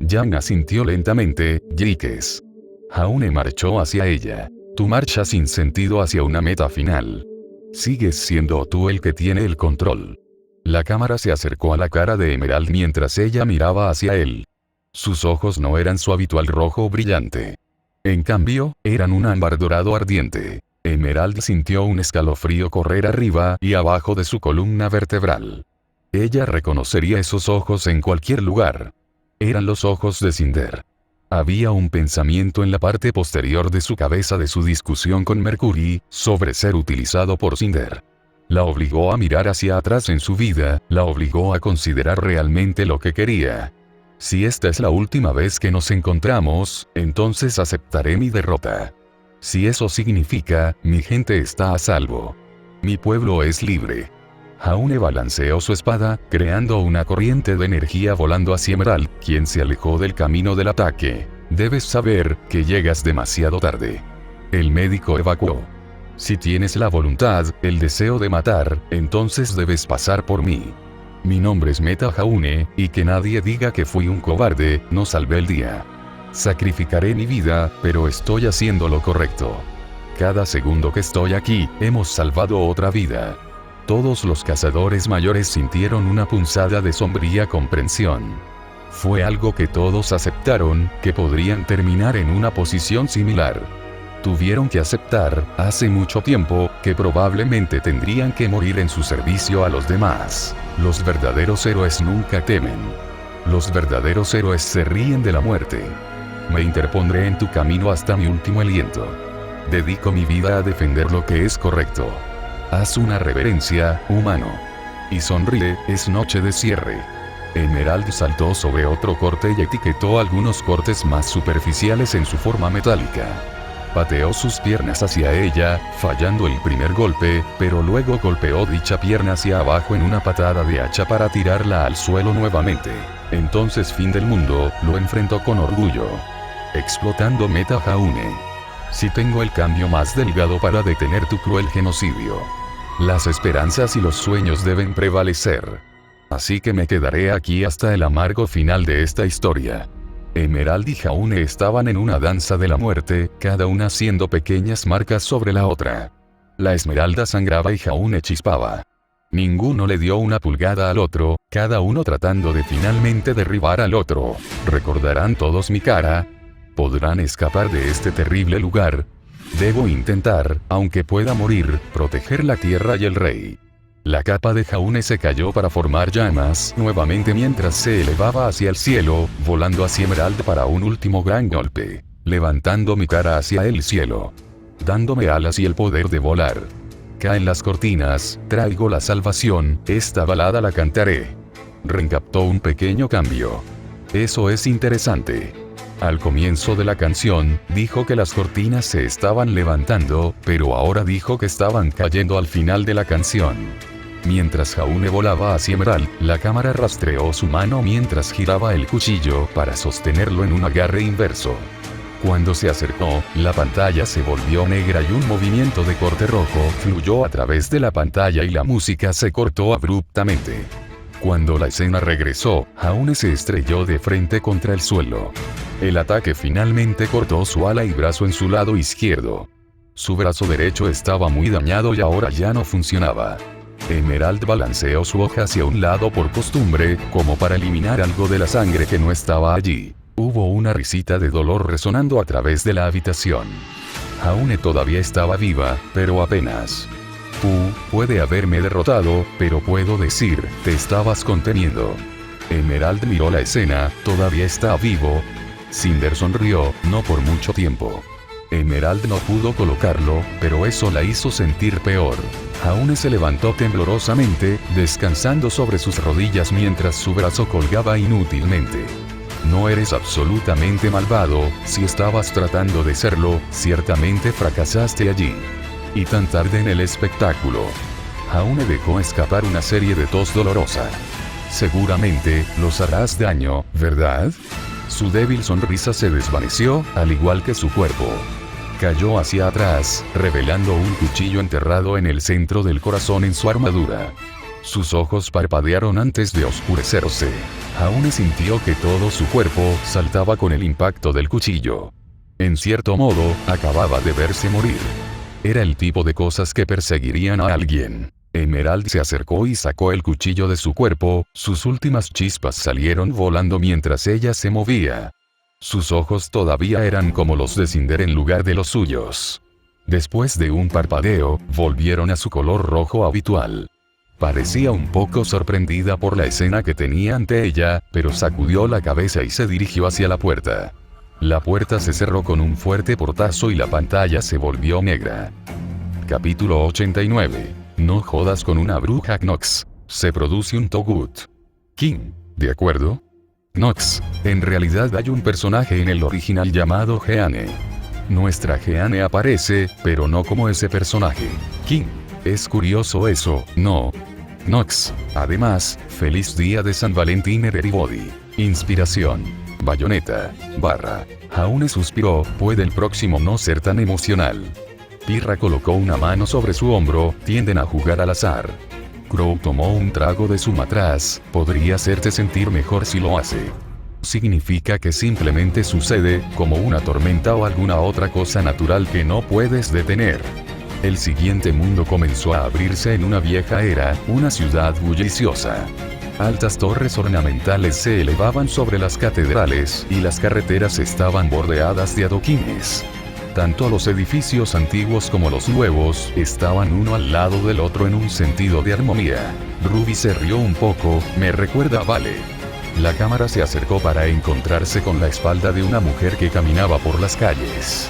Yang asintió lentamente, Yikes. Jaune marchó hacia ella. Tu marcha sin sentido hacia una meta final. Sigues siendo tú el que tiene el control. La cámara se acercó a la cara de Emerald mientras ella miraba hacia él. Sus ojos no eran su habitual rojo brillante. En cambio, eran un ámbar dorado ardiente. Emerald sintió un escalofrío correr arriba y abajo de su columna vertebral. Ella reconocería esos ojos en cualquier lugar. Eran los ojos de Cinder. Había un pensamiento en la parte posterior de su cabeza de su discusión con Mercury, sobre ser utilizado por Cinder. La obligó a mirar hacia atrás en su vida, la obligó a considerar realmente lo que quería. Si esta es la última vez que nos encontramos, entonces aceptaré mi derrota. Si eso significa, mi gente está a salvo. Mi pueblo es libre. Jaune balanceó su espada, creando una corriente de energía volando hacia Emerald, quien se alejó del camino del ataque. Debes saber que llegas demasiado tarde. El médico evacuó. Si tienes la voluntad, el deseo de matar, entonces debes pasar por mí. Mi nombre es Meta Jaune, y que nadie diga que fui un cobarde, no salvé el día. Sacrificaré mi vida, pero estoy haciendo lo correcto. Cada segundo que estoy aquí, hemos salvado otra vida. Todos los cazadores mayores sintieron una punzada de sombría comprensión. Fue algo que todos aceptaron, que podrían terminar en una posición similar. Tuvieron que aceptar, hace mucho tiempo, que probablemente tendrían que morir en su servicio a los demás. Los verdaderos héroes nunca temen. Los verdaderos héroes se ríen de la muerte. Me interpondré en tu camino hasta mi último aliento. Dedico mi vida a defender lo que es correcto. Haz una reverencia, humano. Y sonríe, es noche de cierre. Emerald saltó sobre otro corte y etiquetó algunos cortes más superficiales en su forma metálica. Pateó sus piernas hacia ella, fallando el primer golpe, pero luego golpeó dicha pierna hacia abajo en una patada de hacha para tirarla al suelo nuevamente. Entonces Fin del Mundo lo enfrentó con orgullo. Explotando Meta Jaune. Si tengo el cambio más delgado para detener tu cruel genocidio. Las esperanzas y los sueños deben prevalecer. Así que me quedaré aquí hasta el amargo final de esta historia. Emerald y Jaune estaban en una danza de la muerte, cada una haciendo pequeñas marcas sobre la otra. La Esmeralda sangraba y Jaune chispaba. Ninguno le dio una pulgada al otro, cada uno tratando de finalmente derribar al otro. ¿Recordarán todos mi cara? ¿Podrán escapar de este terrible lugar? Debo intentar, aunque pueda morir, proteger la tierra y el rey. La capa de Jaune se cayó para formar llamas nuevamente mientras se elevaba hacia el cielo, volando hacia Emerald para un último gran golpe. Levantando mi cara hacia el cielo. Dándome alas y el poder de volar. Caen las cortinas, traigo la salvación, esta balada la cantaré. Recaptó un pequeño cambio. Eso es interesante. Al comienzo de la canción, dijo que las cortinas se estaban levantando, pero ahora dijo que estaban cayendo al final de la canción. Mientras Jaune volaba hacia Emerald, la cámara rastreó su mano mientras giraba el cuchillo para sostenerlo en un agarre inverso. Cuando se acercó, la pantalla se volvió negra y un movimiento de corte rojo fluyó a través de la pantalla y la música se cortó abruptamente. Cuando la escena regresó, Jaune se estrelló de frente contra el suelo. El ataque finalmente cortó su ala y brazo en su lado izquierdo. Su brazo derecho estaba muy dañado y ahora ya no funcionaba. Emerald balanceó su hoja hacia un lado por costumbre, como para eliminar algo de la sangre que no estaba allí. Hubo una risita de dolor resonando a través de la habitación. Jaune todavía estaba viva, pero apenas. Puede haberme derrotado, pero puedo decir, te estabas conteniendo. Emerald miró la escena, todavía está vivo. Cinder sonrió, no por mucho tiempo. Emerald no pudo colocarlo, pero eso la hizo sentir peor. Jaune se levantó temblorosamente, descansando sobre sus rodillas mientras su brazo colgaba inútilmente. No eres absolutamente malvado, si estabas tratando de serlo, ciertamente fracasaste allí. Y tan tarde en el espectáculo. Jaune dejó escapar una serie de tos dolorosa. Seguramente, los harás daño, ¿verdad? Su débil sonrisa se desvaneció, al igual que su cuerpo. Cayó hacia atrás, revelando un cuchillo enterrado en el centro del corazón en su armadura. Sus ojos parpadearon antes de oscurecerse. Jaune sintió que todo su cuerpo saltaba con el impacto del cuchillo. En cierto modo, acababa de verse morir. Era el tipo de cosas que perseguirían a alguien. Emerald se acercó y sacó el cuchillo de su cuerpo, sus últimas chispas salieron volando mientras ella se movía. Sus ojos todavía eran como los de Cinder en lugar de los suyos. Después de un parpadeo, volvieron a su color rojo habitual. Parecía un poco sorprendida por la escena que tenía ante ella, pero sacudió la cabeza y se dirigió hacia la puerta. La puerta se cerró con un fuerte portazo y la pantalla se volvió negra. Capítulo 89. No jodas con una bruja Knox. Se produce un Togut. King, ¿de acuerdo? Knox, en realidad hay un personaje en el original llamado Jeanne. Nuestra Jeanne aparece, pero no como ese personaje. King, es curioso eso, ¿no? Knox, además, feliz día de San Valentín everybody. Inspiración. Bayonetta. Jaune suspiró, puede el próximo no ser tan emocional. Pirra colocó una mano sobre su hombro, tienden a jugar al azar. Crow tomó un trago de su matraz, podría hacerte sentir mejor si lo hace. Significa que simplemente sucede, como una tormenta o alguna otra cosa natural que no puedes detener. El siguiente mundo comenzó a abrirse en una vieja era, una ciudad bulliciosa. Altas torres ornamentales se elevaban sobre las catedrales, y las carreteras estaban bordeadas de adoquines. Tanto los edificios antiguos como los nuevos estaban uno al lado del otro en un sentido de armonía. Ruby se rió un poco. Me recuerda a Vale. La cámara se acercó para encontrarse con la espalda de una mujer que caminaba por las calles.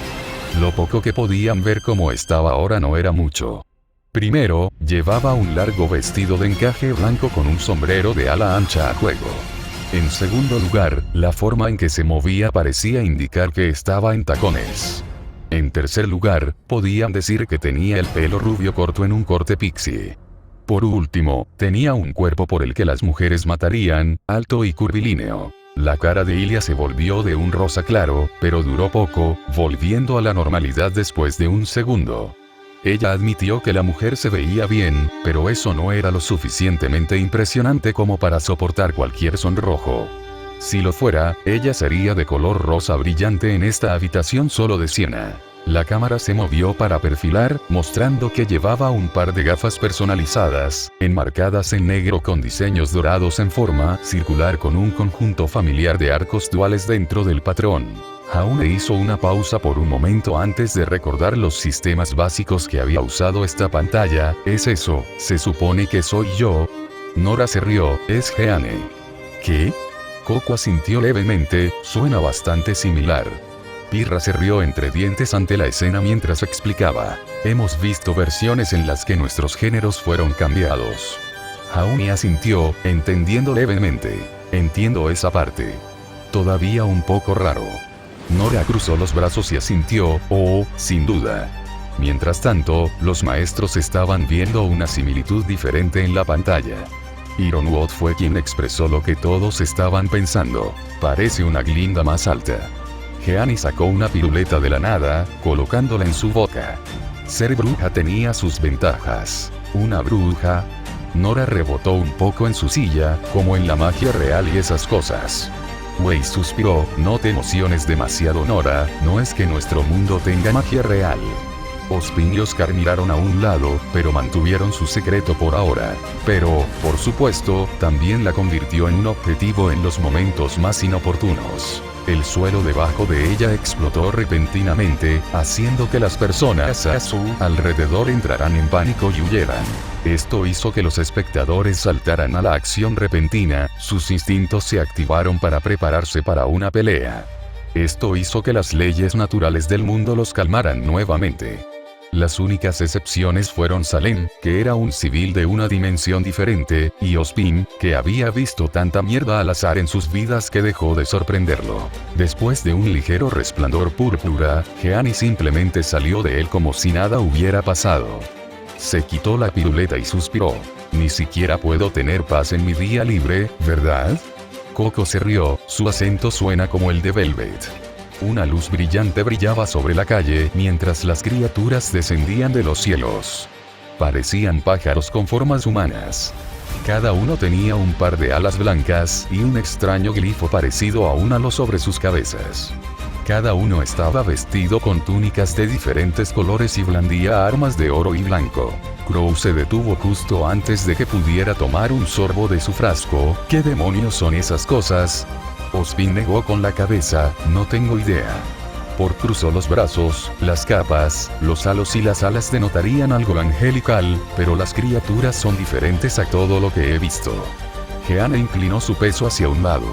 Lo poco que podían ver cómo estaba ahora no era mucho. Primero, llevaba un largo vestido de encaje blanco con un sombrero de ala ancha a juego. En segundo lugar, la forma en que se movía parecía indicar que estaba en tacones. En tercer lugar, podían decir que tenía el pelo rubio corto en un corte pixie. Por último, tenía un cuerpo por el que las mujeres matarían, alto y curvilíneo. La cara de Ilya se volvió de un rosa claro, pero duró poco, volviendo a la normalidad después de un segundo. Ella admitió que la mujer se veía bien, pero eso no era lo suficientemente impresionante como para soportar cualquier sonrojo. Si lo fuera, ella sería de color rosa brillante en esta habitación solo de siena. La cámara se movió para perfilar, mostrando que llevaba un par de gafas personalizadas, enmarcadas en negro con diseños dorados en forma circular con un conjunto familiar de arcos duales dentro del patrón. Jaune hizo una pausa por un momento antes de recordar los sistemas básicos que había usado esta pantalla. ¿Es eso? ¿Se supone que soy yo? Nora se rió. Es Jeanne. ¿Qué? Coco asintió levemente. Suena bastante similar. Pirra se rió entre dientes ante la escena mientras explicaba. Hemos visto versiones en las que nuestros géneros fueron cambiados. Jaune asintió, entendiendo levemente. Entiendo esa parte. Todavía un poco raro. Nora cruzó los brazos y asintió. Oh, sin duda. Mientras tanto, los maestros estaban viendo una similitud diferente en la pantalla. Ironwood fue quien expresó lo que todos estaban pensando. Parece una glinda más alta. Jeanne sacó una piruleta de la nada, colocándola en su boca. Ser bruja tenía sus ventajas. ¿Una bruja? Nora rebotó un poco en su silla, como en la magia real y esas cosas. Wei suspiró. No te emociones demasiado, Nora, no es que nuestro mundo tenga magia real. Ospin y Oscar miraron a un lado, pero mantuvieron su secreto por ahora. Pero, por supuesto, también la convirtió en un objetivo en los momentos más inoportunos. El suelo debajo de ella explotó repentinamente, haciendo que las personas a su alrededor entraran en pánico y huyeran. Esto hizo que los espectadores saltaran a la acción repentina, sus instintos se activaron para prepararse para una pelea. Esto hizo que las leyes naturales del mundo los calmaran nuevamente. Las únicas excepciones fueron Salem, que era un civil de una dimensión diferente, y Ospin, que había visto tanta mierda al azar en sus vidas que dejó de sorprenderlo. Después de un ligero resplandor púrpura, Jeanne simplemente salió de él como si nada hubiera pasado. Se quitó la piruleta y suspiró. Ni siquiera puedo tener paz en mi día libre, ¿verdad? Coco se rió, su acento suena como el de Velvet. Una luz brillante brillaba sobre la calle mientras las criaturas descendían de los cielos. Parecían pájaros con formas humanas. Cada uno tenía un par de alas blancas y un extraño glifo parecido a un halo sobre sus cabezas. Cada uno estaba vestido con túnicas de diferentes colores y blandía armas de oro y blanco. Crow se detuvo justo antes de que pudiera tomar un sorbo de su frasco. ¿Qué demonios son esas cosas? Ospin negó con la cabeza. No tengo idea. Por cruzó los brazos, las capas, los halos y las alas denotarían algo angelical, pero las criaturas son diferentes a todo lo que he visto. Jeanne inclinó su peso hacia un lado.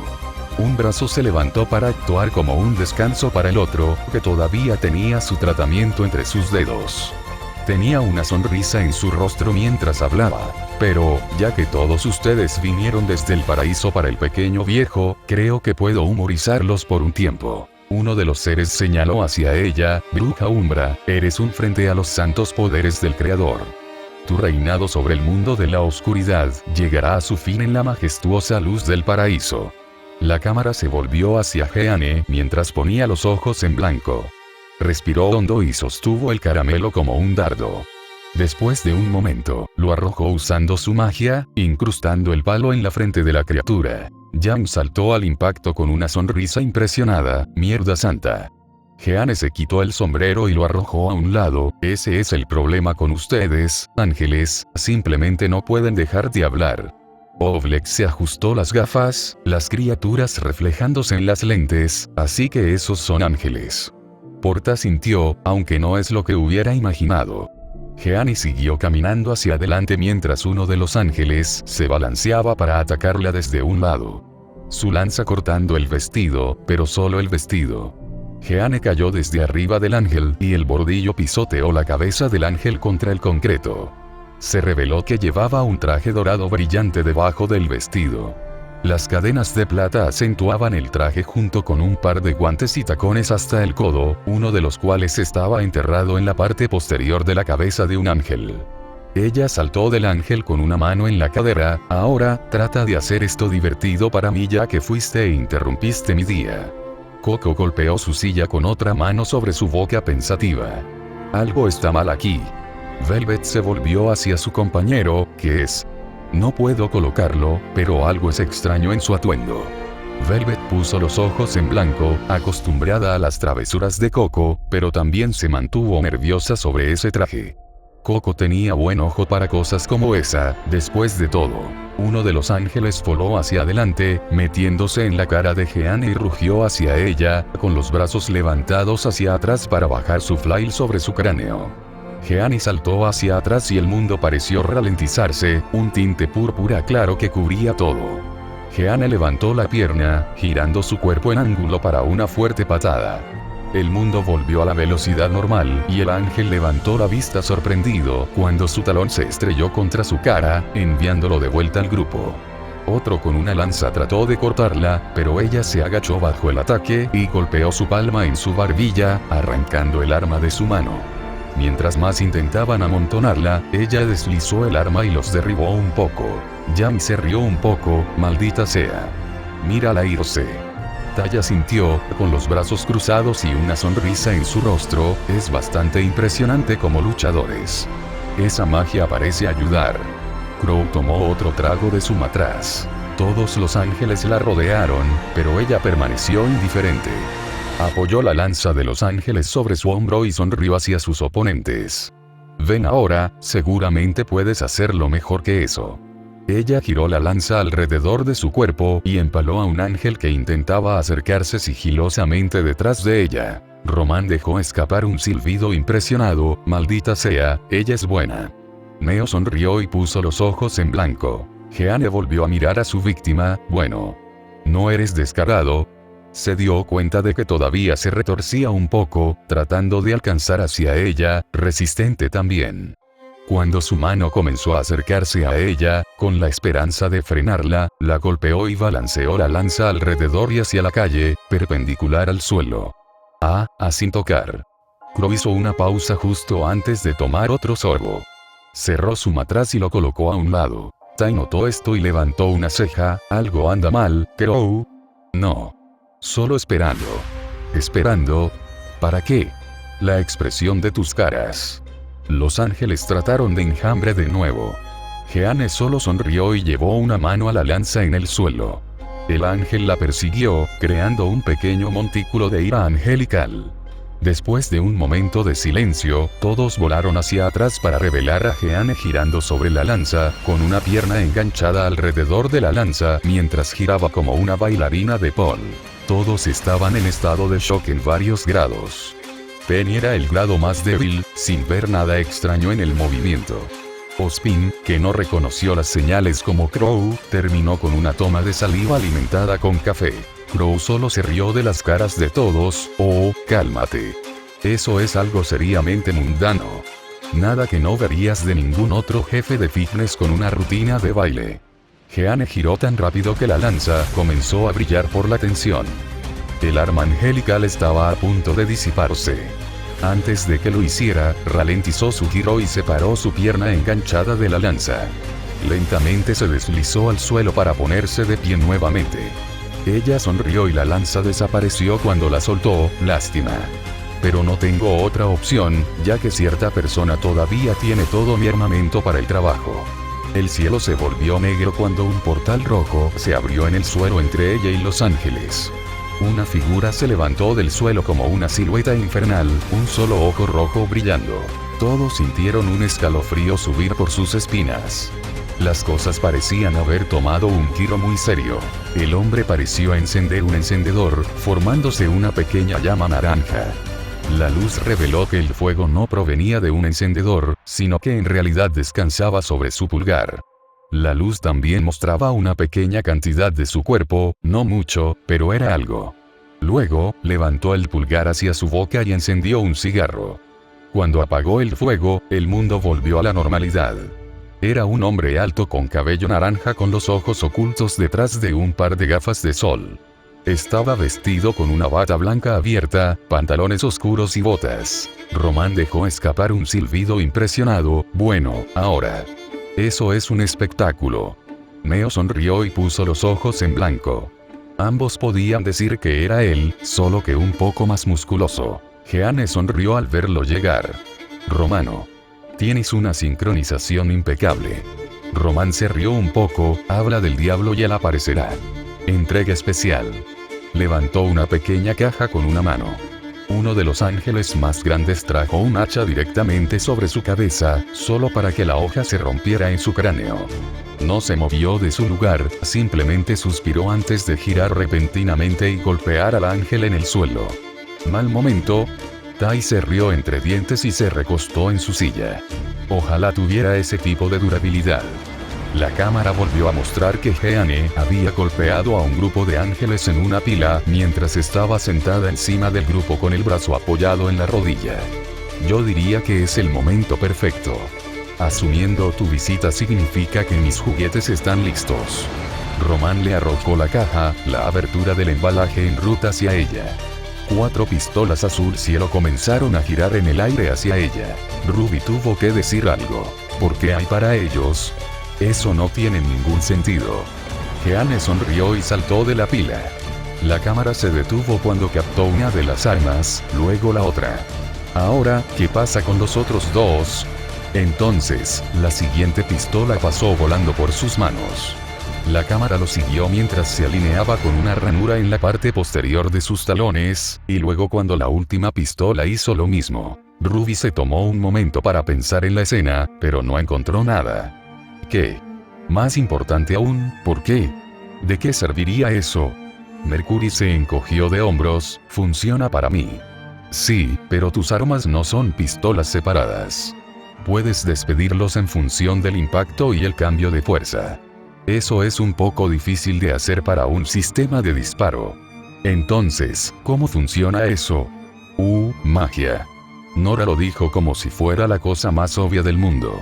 Un brazo se levantó para actuar como un descanso para el otro, que todavía tenía su tratamiento entre sus dedos. Tenía una sonrisa en su rostro mientras hablaba. Pero, ya que todos ustedes vinieron desde el paraíso para el pequeño viejo, creo que puedo humorizarlos por un tiempo. Uno de los seres señaló hacia ella. Bruja Umbra, eres un frente a los santos poderes del Creador. Tu reinado sobre el mundo de la oscuridad llegará a su fin en la majestuosa luz del paraíso. La cámara se volvió hacia Jeanne mientras ponía los ojos en blanco. Respiró hondo y sostuvo el caramelo como un dardo. Después de un momento, lo arrojó usando su magia, incrustando el palo en la frente de la criatura. Yang saltó al impacto con una sonrisa impresionada. Mierda santa. Jeanne se quitó el sombrero y lo arrojó a un lado. Ese es el problema con ustedes, ángeles, simplemente no pueden dejar de hablar. Oblek se ajustó las gafas, las criaturas reflejándose en las lentes, así que esos son ángeles. Porta sintió, aunque no es lo que hubiera imaginado. Jeanne siguió caminando hacia adelante mientras uno de los ángeles se balanceaba para atacarla desde un lado. Su lanza cortando el vestido, pero solo el vestido. Jeanne cayó desde arriba del ángel y el bordillo pisoteó la cabeza del ángel contra el concreto. Se reveló que llevaba un traje dorado brillante debajo del vestido. Las cadenas de plata acentuaban el traje junto con un par de guantes y tacones hasta el codo, uno de los cuales estaba enterrado en la parte posterior de la cabeza de un ángel. Ella saltó del ángel con una mano en la cadera. Ahora, trata de hacer esto divertido para mí ya que fuiste e interrumpiste mi día. Coco golpeó su silla con otra mano sobre su boca pensativa. Algo está mal aquí. Velvet se volvió hacia su compañero, que es... No puedo colocarlo, pero algo es extraño en su atuendo. Velvet puso los ojos en blanco, acostumbrada a las travesuras de Coco, pero también se mantuvo nerviosa sobre ese traje. Coco tenía buen ojo para cosas como esa. Después de todo, uno de los ángeles voló hacia adelante, metiéndose en la cara de Jeanne y rugió hacia ella, con los brazos levantados hacia atrás para bajar su flail sobre su cráneo. Jeanne saltó hacia atrás y el mundo pareció ralentizarse, un tinte púrpura claro que cubría todo. Jeanne levantó la pierna, girando su cuerpo en ángulo para una fuerte patada. El mundo volvió a la velocidad normal y el ángel levantó la vista sorprendido cuando su talón se estrelló contra su cara, enviándolo de vuelta al grupo. Otro con una lanza trató de cortarla, pero ella se agachó bajo el ataque y golpeó su palma en su barbilla, arrancando el arma de su mano. Mientras más intentaban amontonarla, ella deslizó el arma y los derribó un poco. Yami se rió un poco, maldita sea. Mírala irse. Taya sintió, con los brazos cruzados y una sonrisa en su rostro, es bastante impresionante como luchadores. Esa magia parece ayudar. Crow tomó otro trago de su matraz. Todos los ángeles la rodearon, pero ella permaneció indiferente. Apoyó la lanza de los ángeles sobre su hombro y sonrió hacia sus oponentes. Ven ahora, seguramente puedes hacerlo mejor que eso. Ella giró la lanza alrededor de su cuerpo y empaló a un ángel que intentaba acercarse sigilosamente detrás de ella. Román dejó escapar un silbido impresionado. Maldita sea, ella es buena. Neo sonrió y puso los ojos en blanco. Jeanne volvió a mirar a su víctima. Bueno. ¿No eres descarado? Se dio cuenta de que todavía se retorcía un poco, tratando de alcanzar hacia ella, resistente también. Cuando su mano comenzó a acercarse a ella, con la esperanza de frenarla, la golpeó y balanceó la lanza alrededor y hacia la calle, perpendicular al suelo. Sin tocar. Crow hizo una pausa justo antes de tomar otro sorbo. Cerró su matraz y lo colocó a un lado. Tai notó esto y levantó una ceja. Algo anda mal, Crow. No. Solo esperando. ¿Esperando? ¿Para qué? La expresión de tus caras. Los ángeles trataron de enjambre de nuevo. Jeanne solo sonrió y llevó una mano a la lanza en el suelo. El ángel la persiguió, creando un pequeño montículo de ira angelical. Después de un momento de silencio, todos volaron hacia atrás para revelar a Jeanne girando sobre la lanza, con una pierna enganchada alrededor de la lanza, mientras giraba como una bailarina de pole. Todos estaban en estado de shock en varios grados. Penny era el grado más débil, sin ver nada extraño en el movimiento. Ospin, que no reconoció las señales como Crow, terminó con una toma de saliva alimentada con café. Crow solo se rió de las caras de todos. Oh, cálmate. Eso es algo seriamente mundano. Nada que no verías de ningún otro jefe de fitness con una rutina de baile. Jeanne giró tan rápido que la lanza comenzó a brillar por la tensión. El arma angelical estaba a punto de disiparse. Antes de que lo hiciera, ralentizó su giro y separó su pierna enganchada de la lanza. Lentamente se deslizó al suelo para ponerse de pie nuevamente. Ella sonrió y la lanza desapareció cuando la soltó. Lástima. Pero no tengo otra opción, ya que cierta persona todavía tiene todo mi armamento para el trabajo. El cielo se volvió negro cuando un portal rojo se abrió en el suelo entre ella y los ángeles. Una figura se levantó del suelo como una silueta infernal, un solo ojo rojo brillando. Todos sintieron un escalofrío subir por sus espinas. Las cosas parecían haber tomado un giro muy serio. El hombre pareció encender un encendedor, formándose una pequeña llama naranja. La luz reveló que el fuego no provenía de un encendedor, sino que en realidad descansaba sobre su pulgar. La luz también mostraba una pequeña cantidad de su cuerpo, no mucho, pero era algo. Luego, levantó el pulgar hacia su boca y encendió un cigarro. Cuando apagó el fuego, el mundo volvió a la normalidad. Era un hombre alto con cabello naranja con los ojos ocultos detrás de un par de gafas de sol. Estaba vestido con una bata blanca abierta, pantalones oscuros y botas. Román dejó escapar un silbido impresionado. Bueno, ahora. Eso es un espectáculo. Neo sonrió y puso los ojos en blanco. Ambos podían decir que era él, solo que un poco más musculoso. Jeanne sonrió al verlo llegar. Romano. Tienes una sincronización impecable. Román se rió un poco. Habla del diablo y él aparecerá. Entrega especial. Levantó una pequeña caja con una mano. Uno de los ángeles más grandes trajo un hacha directamente sobre su cabeza, solo para que la hoja se rompiera en su cráneo. No se movió de su lugar, simplemente suspiró antes de girar repentinamente y golpear al ángel en el suelo. Mal momento. Tai se rió entre dientes y se recostó en su silla. Ojalá tuviera ese tipo de durabilidad. La cámara volvió a mostrar que Jeanne había golpeado a un grupo de ángeles en una pila mientras estaba sentada encima del grupo con el brazo apoyado en la rodilla. Yo diría que es el momento perfecto. Asumiendo tu visita significa que mis juguetes están listos. Román le arrojó la caja, la abertura del embalaje en ruta hacia ella. 4 pistolas azul cielo comenzaron a girar en el aire hacia ella. Ruby tuvo que decir algo. ¿Por qué hay para ellos? Eso no tiene ningún sentido. Jeanne sonrió y saltó de la pila. La cámara se detuvo cuando captó una de las armas, luego la otra. Ahora, ¿qué pasa con los otros dos? Entonces, la siguiente pistola pasó volando por sus manos. La cámara lo siguió mientras se alineaba con una ranura en la parte posterior de sus talones, y luego cuando la última pistola hizo lo mismo. Ruby se tomó un momento para pensar en la escena, pero no encontró nada. ¿Qué? Más importante aún, ¿por qué? ¿De qué serviría eso? Mercury se encogió de hombros. Funciona para mí. Sí, pero tus armas no son pistolas separadas. Puedes despedirlos en función del impacto y el cambio de fuerza. Eso es un poco difícil de hacer para un sistema de disparo. Entonces, ¿cómo funciona eso? Magia. Nora lo dijo como si fuera la cosa más obvia del mundo.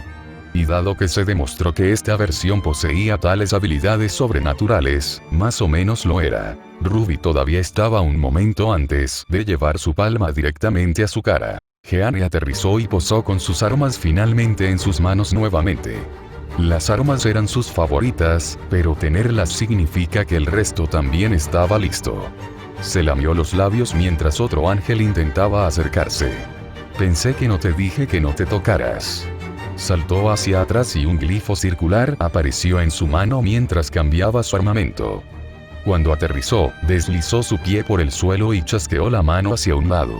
Y dado que se demostró que esta versión poseía tales habilidades sobrenaturales, más o menos lo era. Ruby todavía estaba un momento antes de llevar su palma directamente a su cara. Jeanne aterrizó y posó con sus armas finalmente en sus manos nuevamente. Las armas eran sus favoritas, pero tenerlas significa que el resto también estaba listo. Se lamió los labios mientras otro ángel intentaba acercarse. Pensé que no te dije que no te tocaras. Saltó hacia atrás y un glifo circular apareció en su mano mientras cambiaba su armamento. Cuando aterrizó, deslizó su pie por el suelo y chasqueó la mano hacia un lado.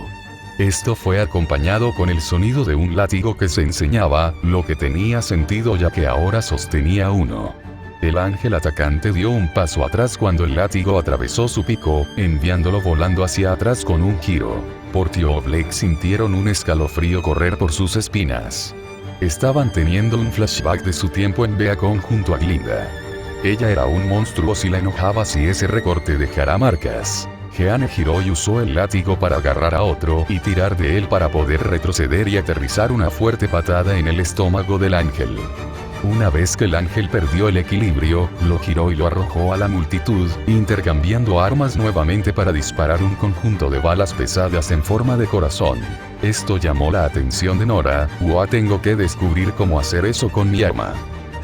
Esto fue acompañado con el sonido de un látigo que se enseñaba, lo que tenía sentido ya que ahora sostenía uno. El ángel atacante dio un paso atrás cuando el látigo atravesó su pico, enviándolo volando hacia atrás con un giro. Portio y Blake sintieron un escalofrío correr por sus espinas. Estaban teniendo un flashback de su tiempo en Beacon junto a Glinda. Ella era un monstruo si la enojaba si ese recorte dejara marcas. Jeanne giró y usó el látigo para agarrar a otro y tirar de él para poder retroceder y aterrizar una fuerte patada en el estómago del ángel. Una vez que el ángel perdió el equilibrio, lo giró y lo arrojó a la multitud, intercambiando armas nuevamente para disparar un conjunto de balas pesadas en forma de corazón. Esto llamó la atención de Nora. Tengo que descubrir cómo hacer eso con mi arma.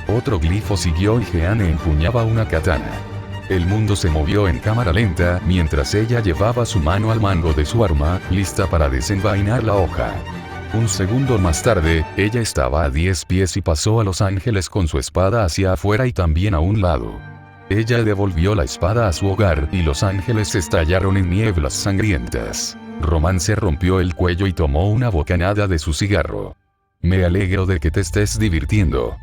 Otro glifo siguió y Jeanne empuñaba una katana. El mundo se movió en cámara lenta mientras ella llevaba su mano al mango de su arma, lista para desenvainar la hoja. Un segundo más tarde, ella estaba a 10 pies y pasó a los ángeles con su espada hacia afuera y también a un lado. Ella devolvió la espada a su hogar y los ángeles estallaron en nieblas sangrientas. Román se rompió el cuello y tomó una bocanada de su cigarro. Me alegro de que te estés divirtiendo.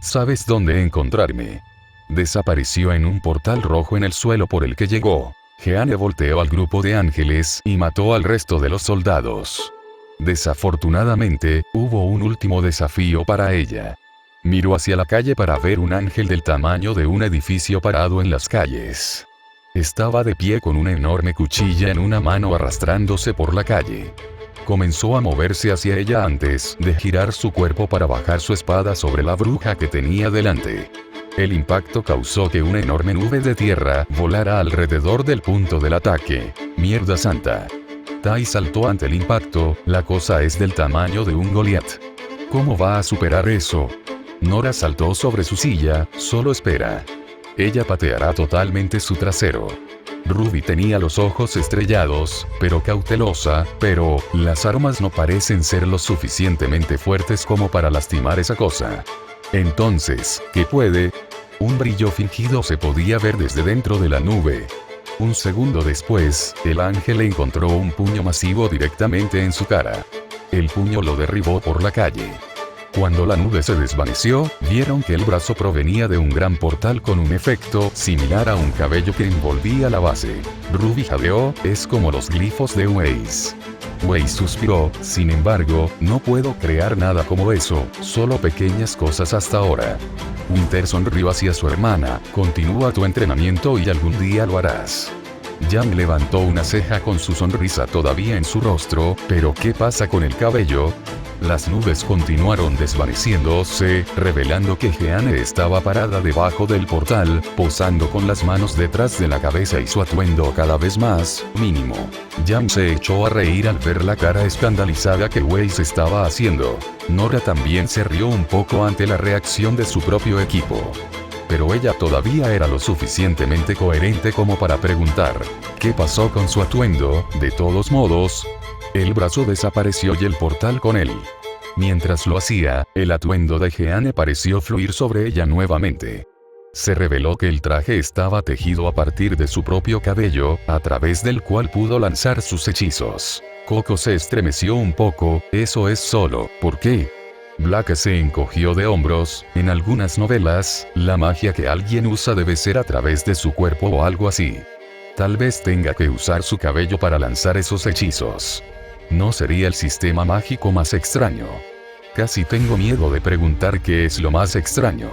Sabes dónde encontrarme. Desapareció en un portal rojo en el suelo por el que llegó. Jeanne volteó al grupo de ángeles y mató al resto de los soldados. Desafortunadamente, hubo un último desafío para ella. Miró hacia la calle para ver un ángel del tamaño de un edificio parado en las calles. Estaba de pie con una enorme cuchilla en una mano arrastrándose por la calle. Comenzó a moverse hacia ella antes de girar su cuerpo para bajar su espada sobre la bruja que tenía delante. El impacto causó que una enorme nube de tierra volara alrededor del punto del ataque. ¡Mierda santa! Tai saltó ante el impacto, la cosa es del tamaño de un Goliat. ¿Cómo va a superar eso? Nora saltó sobre su silla, solo espera. Ella pateará totalmente su trasero. Ruby tenía los ojos estrellados, pero cautelosa, pero las armas no parecen ser lo suficientemente fuertes como para lastimar esa cosa. Entonces, ¿qué puede? Un brillo fingido se podía ver desde dentro de la nube. Un segundo después, el ángel encontró un puño masivo directamente en su cara. El puño lo derribó por la calle. Cuando la nube se desvaneció, vieron que el brazo provenía de un gran portal con un efecto similar a un cabello que envolvía la base. Ruby jadeó, es como los glifos de Weiss. Weiss suspiró, sin embargo, no puedo crear nada como eso, solo pequeñas cosas hasta ahora. Winter sonrió hacia su hermana, continúa tu entrenamiento y algún día lo harás. Jan levantó una ceja con su sonrisa todavía en su rostro, pero ¿qué pasa con el cabello? Las nubes continuaron desvaneciéndose, revelando que Jeanne estaba parada debajo del portal, posando con las manos detrás de la cabeza y su atuendo cada vez más mínimo. Jan se echó a reír al ver la cara escandalizada que Weiss estaba haciendo. Nora también se rió un poco ante la reacción de su propio equipo. Pero ella todavía era lo suficientemente coherente como para preguntar, ¿qué pasó con su atuendo? De todos modos, el brazo desapareció y el portal con él. Mientras lo hacía, el atuendo de Jeanne pareció fluir sobre ella nuevamente. Se reveló que el traje estaba tejido a partir de su propio cabello, a través del cual pudo lanzar sus hechizos. Coco se estremeció un poco, eso es solo, ¿por qué? Black se encogió de hombros, en algunas novelas, la magia que alguien usa debe ser a través de su cuerpo o algo así. Tal vez tenga que usar su cabello para lanzar esos hechizos. No sería el sistema mágico más extraño. Casi tengo miedo de preguntar qué es lo más extraño.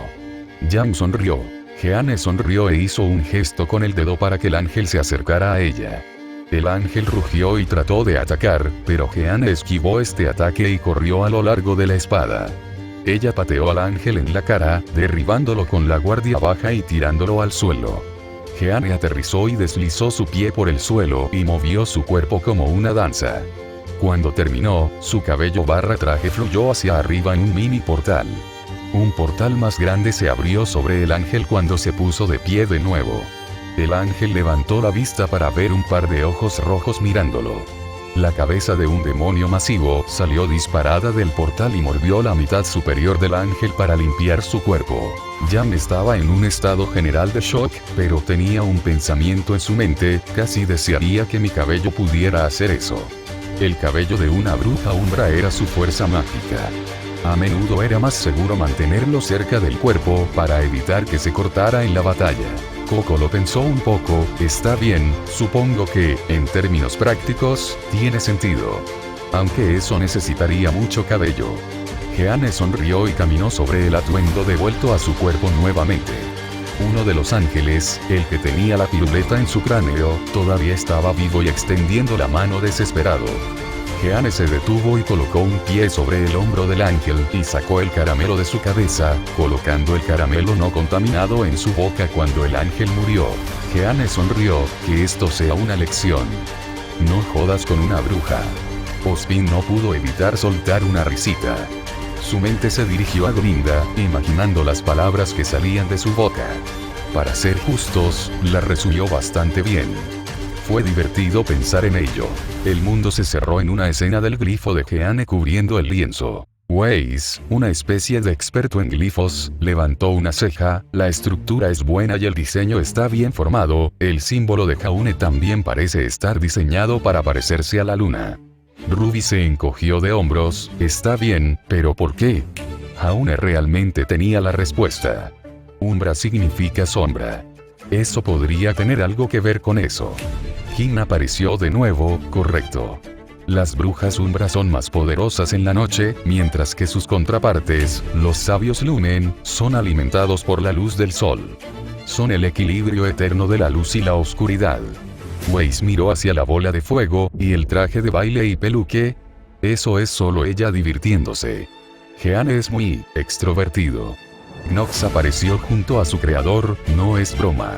Jan sonrió. Jeanne sonrió e hizo un gesto con el dedo para que el ángel se acercara a ella. El ángel rugió y trató de atacar, pero Jeanne esquivó este ataque y corrió a lo largo de la espada. Ella pateó al ángel en la cara, derribándolo con la guardia baja y tirándolo al suelo. Jeanne aterrizó y deslizó su pie por el suelo y movió su cuerpo como una danza. Cuando terminó, su cabello barra traje fluyó hacia arriba en un mini portal. Un portal más grande se abrió sobre el ángel cuando se puso de pie de nuevo. El ángel levantó la vista para ver un par de ojos rojos mirándolo. La cabeza de un demonio masivo salió disparada del portal y mordió la mitad superior del ángel para limpiar su cuerpo. Jan estaba en un estado general de shock, pero tenía un pensamiento en su mente, casi desearía que mi cabello pudiera hacer eso. El cabello de una bruja umbra era su fuerza mágica. A menudo era más seguro mantenerlo cerca del cuerpo para evitar que se cortara en la batalla. Coco lo pensó un poco, está bien, supongo que, en términos prácticos, tiene sentido. Aunque eso necesitaría mucho cabello. Jeanne sonrió y caminó sobre el atuendo devuelto a su cuerpo nuevamente. Uno de los ángeles, el que tenía la piruleta en su cráneo, todavía estaba vivo y extendiendo la mano desesperado. Jeanne se detuvo y colocó un pie sobre el hombro del ángel y sacó el caramelo de su cabeza, colocando el caramelo no contaminado en su boca cuando el ángel murió. Jeanne sonrió, que esto sea una lección. No jodas con una bruja. Ospin no pudo evitar soltar una risita. Su mente se dirigió a Glinda, imaginando las palabras que salían de su boca. Para ser justos, la resumió bastante bien. Fue divertido pensar en ello. El mundo se cerró en una escena del glifo de Jeanne cubriendo el lienzo. Weiss, una especie de experto en glifos, levantó una ceja, la estructura es buena y el diseño está bien formado, el símbolo de Jaune también parece estar diseñado para parecerse a la luna. Ruby se encogió de hombros, está bien, pero ¿por qué? Jaune realmente tenía la respuesta. Umbra significa sombra. Eso podría tener algo que ver con eso. Jin apareció de nuevo, correcto. Las brujas Umbra son más poderosas en la noche, mientras que sus contrapartes, los sabios Lumen, son alimentados por la luz del sol. Son el equilibrio eterno de la luz y la oscuridad. Weiss miró hacia la bola de fuego, y el traje de baile y peluque. Eso es solo ella divirtiéndose. Jean es muy extrovertido. Nox apareció junto a su creador, no es broma.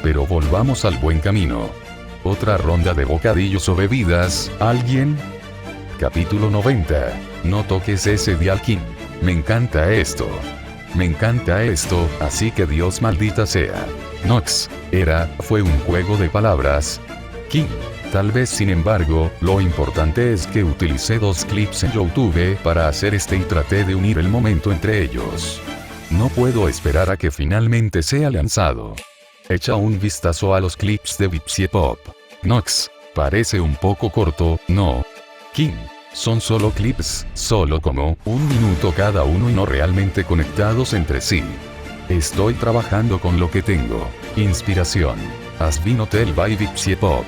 Pero volvamos al buen camino. Otra ronda de bocadillos o bebidas, ¿alguien? Capítulo 90. No toques ese dial, King. Me encanta esto. Me encanta esto, así que Dios maldita sea. Nox. Fue un juego de palabras. King. Tal vez, sin embargo, lo importante es que utilicé 2 clips en YouTube para hacer y traté de unir el momento entre ellos. No puedo esperar a que finalmente sea lanzado. Echa un vistazo a los clips de Vipsiepop. Nox. Parece un poco corto, ¿no? King. Son solo clips, solo como 1 minuto cada uno y no realmente conectados entre sí. Estoy trabajando con lo que tengo. Inspiración. Asbin Hotel by Vipsiepop.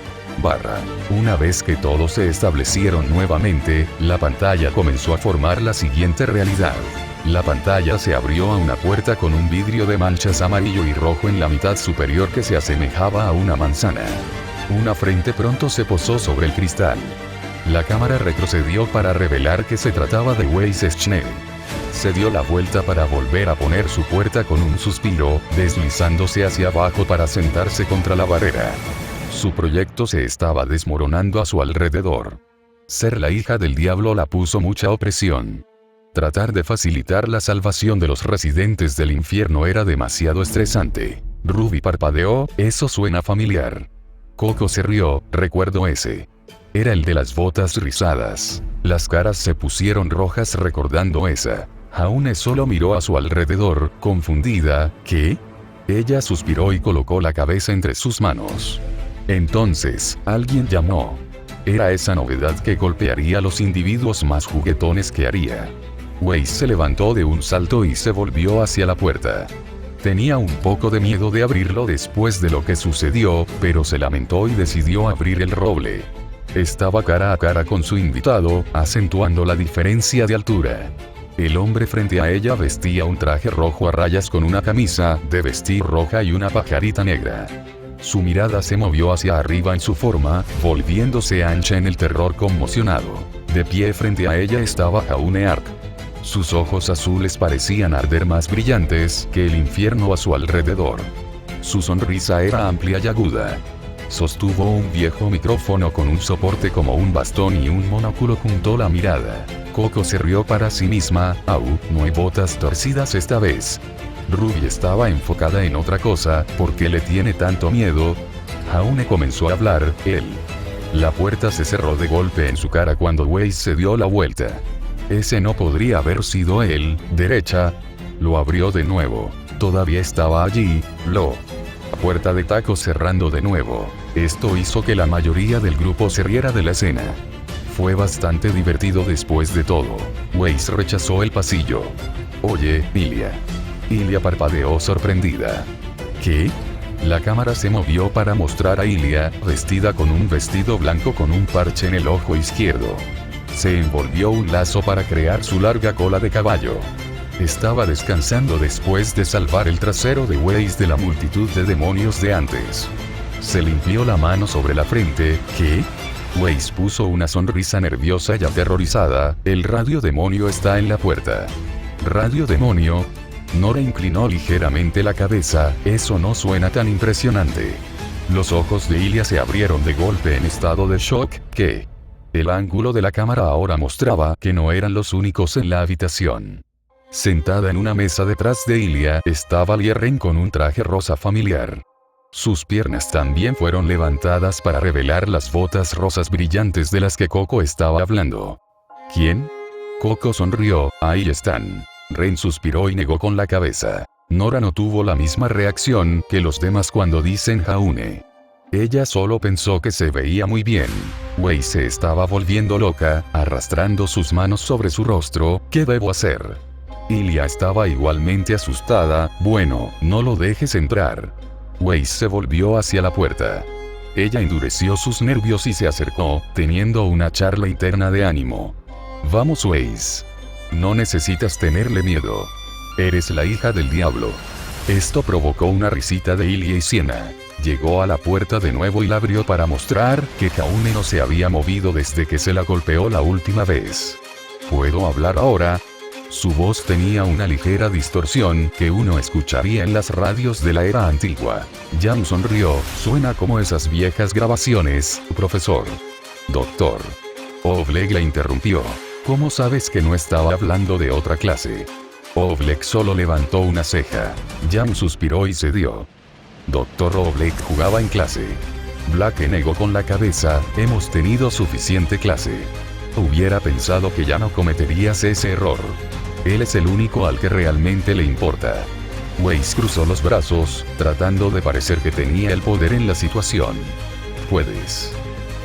Una vez que todos se establecieron nuevamente, la pantalla comenzó a formar la siguiente realidad. La pantalla se abrió a una puerta con un vidrio de manchas amarillo y rojo en la mitad superior que se asemejaba a una manzana. Una frente pronto se posó sobre el cristal. La cámara retrocedió para revelar que se trataba de Weiss Schnell. Se dio la vuelta para volver a poner su puerta con un suspiro, deslizándose hacia abajo para sentarse contra la barrera. Su proyecto se estaba desmoronando a su alrededor. Ser la hija del diablo la puso mucha opresión. Tratar de facilitar la salvación de los residentes del infierno era demasiado estresante. Ruby parpadeó, eso suena familiar. Coco se rió, recuerdo ese. Era el de las botas rizadas. Las caras se pusieron rojas recordando esa. Jaune solo miró a su alrededor, confundida. ¿Qué? Ella suspiró y colocó la cabeza entre sus manos. Entonces, alguien llamó. Era esa novedad que golpearía a los individuos más juguetones que haría. Weiss se levantó de un salto y se volvió hacia la puerta. Tenía un poco de miedo de abrirlo después de lo que sucedió, pero se lamentó y decidió abrir el roble. Estaba cara a cara con su invitado, acentuando la diferencia de altura. El hombre frente a ella vestía un traje rojo a rayas con una camisa de vestir roja y una pajarita negra. Su mirada se movió hacia arriba en su forma, volviéndose ancha en el terror conmocionado. De pie frente a ella estaba Jaune Ark. Sus ojos azules parecían arder más brillantes que el infierno a su alrededor. Su sonrisa era amplia y aguda. Sostuvo un viejo micrófono con un soporte como un bastón y un monóculo junto a la mirada. Coco se rió para sí misma. No hay botas torcidas esta vez. Ruby estaba enfocada en otra cosa. ¿Por qué le tiene tanto miedo? Jaune comenzó a hablar, él. La puerta se cerró de golpe en su cara cuando Weiss se dio la vuelta. Ese no podría haber sido él, derecha. Lo abrió de nuevo. Todavía estaba allí, La puerta de taco cerrando de nuevo. Esto hizo que la mayoría del grupo se riera de la escena. Fue bastante divertido después de todo. Weiss rechazó el pasillo. Oye, Ilia. Ilia parpadeó sorprendida. ¿Qué? La cámara se movió para mostrar a Ilia, vestida con un vestido blanco con un parche en el ojo izquierdo. Se envolvió un lazo para crear su larga cola de caballo. Estaba descansando después de salvar el trasero de Weiss de la multitud de demonios de antes. Se limpió la mano sobre la frente. ¿Qué? Weiss puso una sonrisa nerviosa y aterrorizada. El radio demonio está en la puerta. ¿Radio demonio? Nora inclinó ligeramente la cabeza. Eso no suena tan impresionante. Los ojos de Ilia se abrieron de golpe en estado de shock. ¿Qué? El ángulo de la cámara ahora mostraba que no eran los únicos en la habitación. Sentada en una mesa detrás de Ilia estaba Lierren con un traje rosa familiar. Sus piernas también fueron levantadas para revelar las botas rosas brillantes de las que Coco estaba hablando. ¿Quién? Coco sonrió. Ahí están. Ren suspiró y negó con la cabeza. Nora no tuvo la misma reacción que los demás cuando dicen Jaune. Ella solo pensó que se veía muy bien. Weiss se estaba volviendo loca, arrastrando sus manos sobre su rostro. ¿Qué debo hacer? Ilia estaba igualmente asustada. Bueno, no lo dejes entrar. Weiss se volvió hacia la puerta. Ella endureció sus nervios y se acercó, teniendo una charla interna de ánimo. Vamos, Weiss. No necesitas tenerle miedo. Eres la hija del diablo. Esto provocó una risita de Ilia y Siena. Llegó a la puerta de nuevo y la abrió para mostrar que Jaune no se había movido desde que se la golpeó la última vez. ¿Puedo hablar ahora? Su voz tenía una ligera distorsión que uno escucharía en las radios de la era antigua. Jan sonrió. Suena como esas viejas grabaciones, profesor. Doctor. Oleg la interrumpió. ¿Cómo sabes que no estaba hablando de otra clase? Oleg solo levantó una ceja. Jan suspiró y cedió. Doctor Oleg jugaba en clase. Black negó con la cabeza. Hemos tenido suficiente clase. Hubiera pensado que ya no cometerías ese error. Él es el único al que realmente le importa. Weiss cruzó los brazos, tratando de parecer que tenía el poder en la situación. Puedes.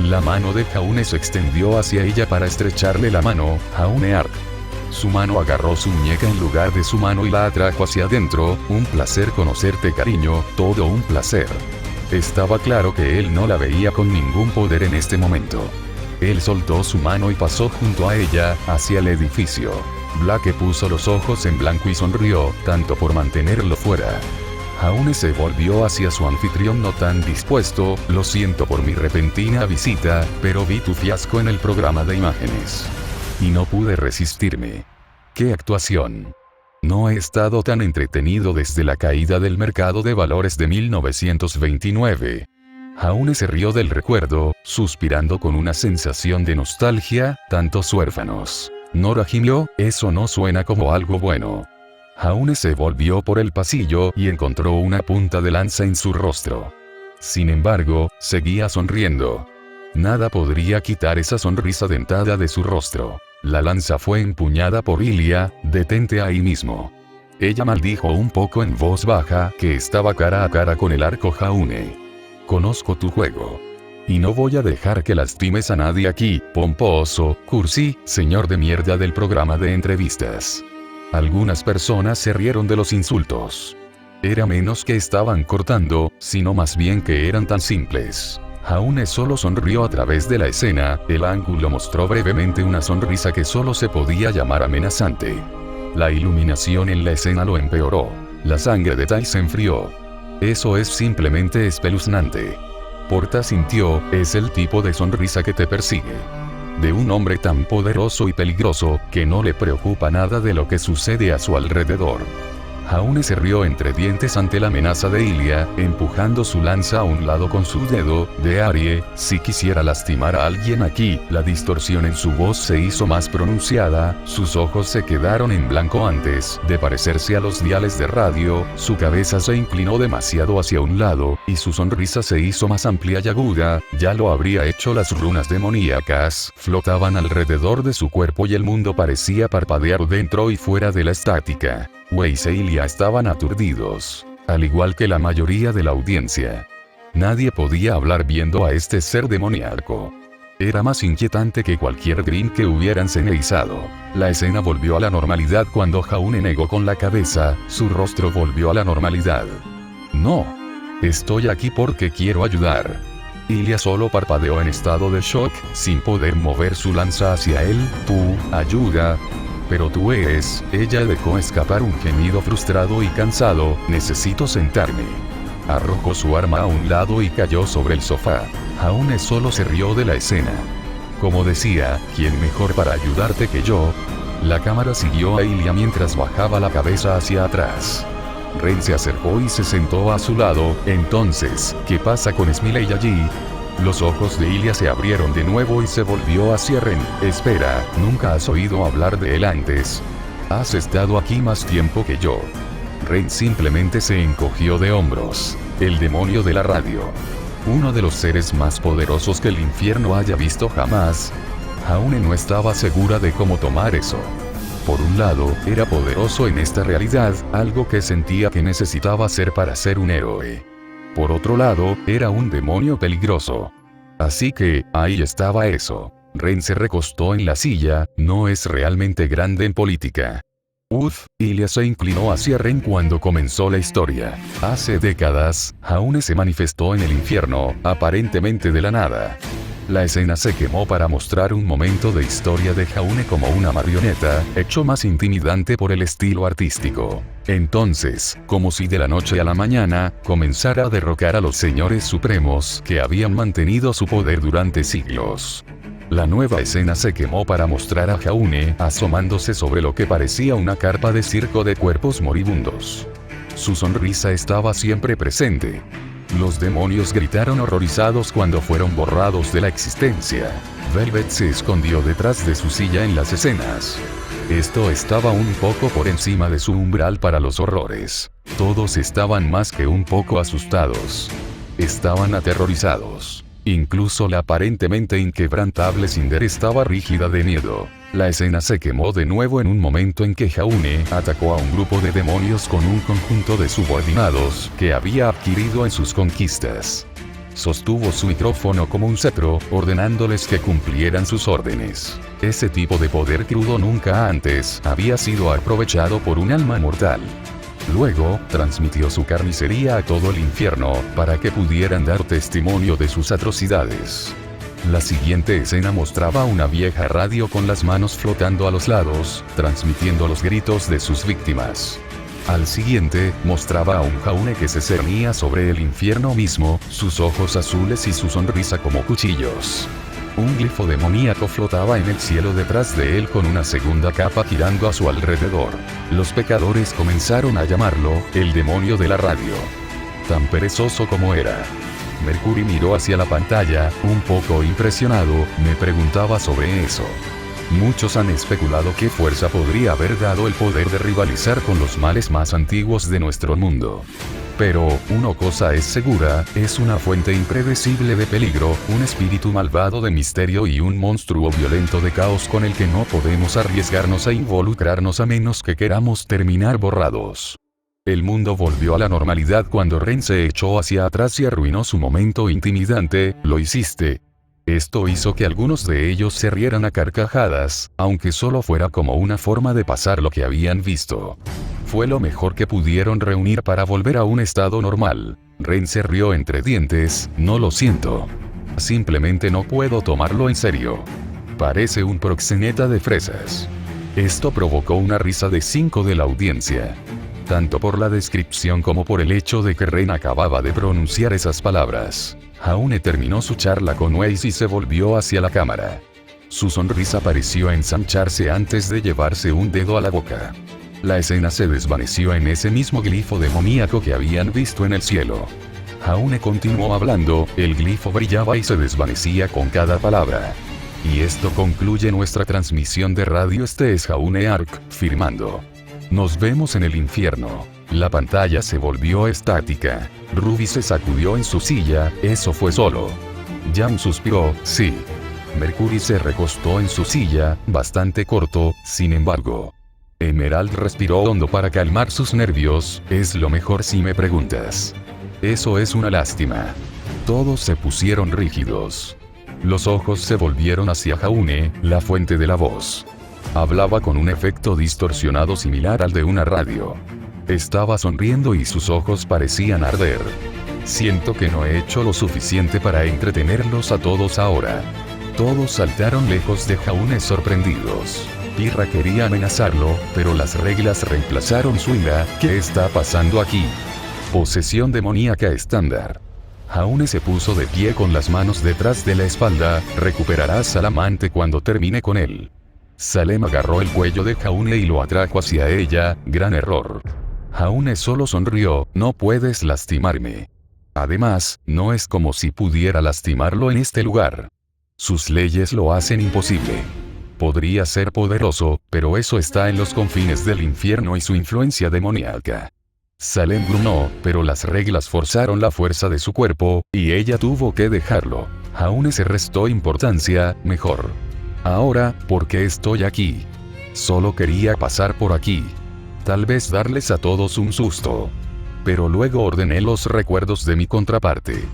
La mano de Jaune se extendió hacia ella para estrecharle la mano. Jaune Ark. Su mano agarró su muñeca en lugar de su mano y la atrajo hacia adentro. Un placer conocerte, cariño, todo un placer. Estaba claro que él no la veía con ningún poder en este momento. Él soltó su mano y pasó junto a ella, hacia el edificio. Black puso los ojos en blanco y sonrió, tanto por mantenerlo fuera. Jaune se volvió hacia su anfitrión no tan dispuesto. Lo siento por mi repentina visita, pero vi tu fiasco en el programa de imágenes. Y no pude resistirme. ¡Qué actuación! No he estado tan entretenido desde la caída del mercado de valores de 1929. Jaune se rió del recuerdo, suspirando con una sensación de nostalgia. Tantos huérfanos. Nora gimió. Eso no suena como algo bueno. Jaune se volvió por el pasillo y encontró una punta de lanza en su rostro. Sin embargo, seguía sonriendo. Nada podría quitar esa sonrisa dentada de su rostro. La lanza fue empuñada por Ilia. Detente ahí mismo. Ella maldijo un poco en voz baja, que estaba cara a cara con el arco Jaune. Conozco tu juego. Y no voy a dejar que lastimes a nadie aquí, pomposo, cursi, señor de mierda del programa de entrevistas. Algunas personas se rieron de los insultos. Era menos que estaban cortando, sino más bien que eran tan simples. Jaune solo sonrió a través de la escena. El ángulo mostró brevemente una sonrisa que solo se podía llamar amenazante. La iluminación en la escena lo empeoró. La sangre de Tai se enfrió. Eso es simplemente espeluznante. Porta sintió. Es el tipo de sonrisa que te persigue. De un hombre tan poderoso y peligroso, que no le preocupa nada de lo que sucede a su alrededor. Jaune se rió entre dientes ante la amenaza de Ilia, empujando su lanza a un lado con su dedo. De Arie, si quisiera lastimar a alguien aquí. La distorsión en su voz se hizo más pronunciada. Sus ojos se quedaron en blanco antes de parecerse a los diales de radio. Su cabeza se inclinó demasiado hacia un lado, y su sonrisa se hizo más amplia y aguda. Ya lo habría hecho. Las runas demoníacas flotaban alrededor de su cuerpo y el mundo parecía parpadear dentro y fuera de la estática. Weiss e Ilia estaban aturdidos, al igual que la mayoría de la audiencia. Nadie podía hablar viendo a este ser demoníaco. Era más inquietante que cualquier grin que hubieran cenizado. La escena volvió a la normalidad cuando Jaune negó con la cabeza. Su rostro volvió a la normalidad. No. Estoy aquí porque quiero ayudar. Ilia solo parpadeó en estado de shock, sin poder mover su lanza hacia él. Tú, ayuda. Pero tú eres. Ella dejó escapar un gemido frustrado y cansado. Necesito sentarme. Arrojó su arma a un lado y cayó sobre el sofá. Jaune solo se rió de la escena. Como decía, ¿quién mejor para ayudarte que yo? La cámara siguió a Ilia mientras bajaba la cabeza hacia atrás. Ren se acercó y se sentó a su lado. Entonces, ¿qué pasa con Smiley allí? Los ojos de Ilia se abrieron de nuevo y se volvió hacia Ren. Espera, ¿nunca has oído hablar de él antes? Has estado aquí más tiempo que yo. Ren simplemente se encogió de hombros. El demonio de la radio. Uno de los seres más poderosos que el infierno haya visto jamás. Jaune no estaba segura de cómo tomar eso. Por un lado, era poderoso en esta realidad, algo que sentía que necesitaba ser para ser un héroe. Por otro lado, era un demonio peligroso. Así que, ahí estaba eso. Ren se recostó en la silla. No es realmente grande en política. Ilya se inclinó hacia Ren cuando comenzó la historia. Hace décadas, Jaune se manifestó en el infierno, aparentemente de la nada. La escena se quemó para mostrar un momento de historia de Jaune como una marioneta, hecho más intimidante por el estilo artístico. Entonces, como si de la noche a la mañana, comenzara a derrocar a los señores supremos que habían mantenido su poder durante siglos. La nueva escena se quemó para mostrar a Jaune asomándose sobre lo que parecía una carpa de circo de cuerpos moribundos. Su sonrisa estaba siempre presente. Los demonios gritaron horrorizados cuando fueron borrados de la existencia. Velvet se escondió detrás de su silla en las escenas. Esto estaba un poco por encima de su umbral para los horrores. Todos estaban más que un poco asustados. Estaban aterrorizados. Incluso la aparentemente inquebrantable Cinder estaba rígida de miedo. La escena se quemó de nuevo en un momento en que Jaune atacó a un grupo de demonios con un conjunto de subordinados que había adquirido en sus conquistas. Sostuvo su micrófono como un cetro, ordenándoles que cumplieran sus órdenes. Ese tipo de poder crudo nunca antes había sido aprovechado por un alma mortal. Luego, transmitió su carnicería a todo el infierno, para que pudieran dar testimonio de sus atrocidades. La siguiente escena mostraba una vieja radio con las manos flotando a los lados, transmitiendo los gritos de sus víctimas. Al siguiente, mostraba a un Jaune que se cernía sobre el infierno mismo, sus ojos azules y su sonrisa como cuchillos. Un glifo demoníaco flotaba en el cielo detrás de él con una segunda capa girando a su alrededor. Los pecadores comenzaron a llamarlo, el demonio de la radio. Tan perezoso como era. Mercury miró hacia la pantalla, un poco impresionado, me preguntaba sobre eso. Muchos han especulado qué fuerza podría haber dado el poder de rivalizar con los males más antiguos de nuestro mundo. Pero, una cosa es segura, es una fuente impredecible de peligro, un espíritu malvado de misterio y un monstruo violento de caos con el que no podemos arriesgarnos a involucrarnos a menos que queramos terminar borrados. El mundo volvió a la normalidad cuando Ren se echó hacia atrás y arruinó su momento intimidante, lo hiciste. Esto hizo que algunos de ellos se rieran a carcajadas, aunque solo fuera como una forma de pasar lo que habían visto. Fue lo mejor que pudieron reunir para volver a un estado normal. Ren se rió entre dientes, no lo siento. Simplemente no puedo tomarlo en serio. Parece un proxeneta de fresas. Esto provocó una risa de 5 de la audiencia. Tanto por la descripción como por el hecho de que Ren acababa de pronunciar esas palabras. Jaune terminó su charla con Weiss y se volvió hacia la cámara. Su sonrisa pareció ensancharse antes de llevarse un dedo a la boca. La escena se desvaneció en ese mismo glifo demoníaco que habían visto en el cielo. Jaune continuó hablando, el glifo brillaba y se desvanecía con cada palabra. Y esto concluye nuestra transmisión de radio. Este es Jaune Arc, firmando. Nos vemos en el infierno. La pantalla se volvió estática. Ruby se sacudió en su silla, eso fue solo. Jam suspiró, sí. Mercury se recostó en su silla, bastante corto, sin embargo. Emerald respiró hondo para calmar sus nervios, es lo mejor si me preguntas. Eso es una lástima. Todos se pusieron rígidos. Los ojos se volvieron hacia Jaune, la fuente de la voz. Hablaba con un efecto distorsionado similar al de una radio. Estaba sonriendo y sus ojos parecían arder. Siento que no he hecho lo suficiente para entretenerlos a todos ahora. Todos saltaron lejos de Jaune sorprendidos. Pirra quería amenazarlo, pero las reglas reemplazaron su ira. ¿Qué está pasando aquí? Posesión demoníaca estándar. Jaune se puso de pie con las manos detrás de la espalda, recuperarás al amante cuando termine con él. Salem agarró el cuello de Jaune y lo atrajo hacia ella, gran error. Jaune solo sonrió, no puedes lastimarme. Además, no es como si pudiera lastimarlo en este lugar. Sus leyes lo hacen imposible. Podría ser poderoso, pero eso está en los confines del infierno y su influencia demoníaca. Salem gruñó, pero las reglas forzaron la fuerza de su cuerpo, y ella tuvo que dejarlo. Jaune se restó importancia, mejor. Ahora, ¿por qué estoy aquí? Solo quería pasar por aquí. Tal vez darles a todos un susto. Pero luego ordené los recuerdos de mi contraparte.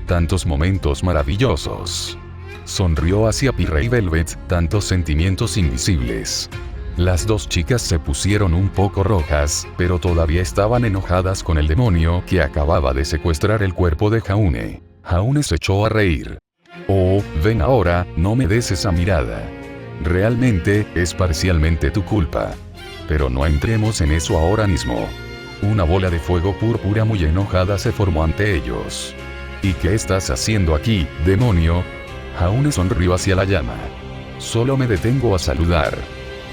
Tantos momentos maravillosos. Sonrió hacia Pirra y Velvet, tantos sentimientos invisibles. Las dos chicas se pusieron un poco rojas, pero todavía estaban enojadas con el demonio que acababa de secuestrar el cuerpo de Jaune. Jaune se echó a reír. Oh, ven ahora, no me des esa mirada. Realmente, es parcialmente tu culpa. Pero no entremos en eso ahora mismo. Una bola de fuego púrpura muy enojada se formó ante ellos. ¿Y qué estás haciendo aquí, demonio? Jaune sonrió hacia la llama. Solo me detengo a saludar.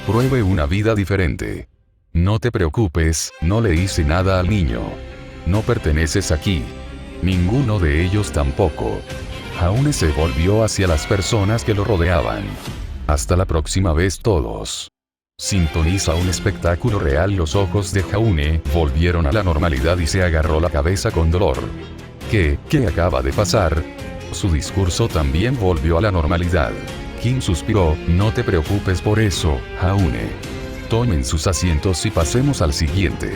Pruebe una vida diferente. No te preocupes, no le hice nada al niño. No perteneces aquí. Ninguno de ellos tampoco. Jaune se volvió hacia las personas que lo rodeaban. Hasta la próxima vez todos. Sintoniza un espectáculo real. Los ojos de Jaune volvieron a la normalidad y se agarró la cabeza con dolor. ¿Qué acaba de pasar? Su discurso también volvió a la normalidad. Kim suspiró, no te preocupes por eso, Jaune. Tomen sus asientos y pasemos al siguiente.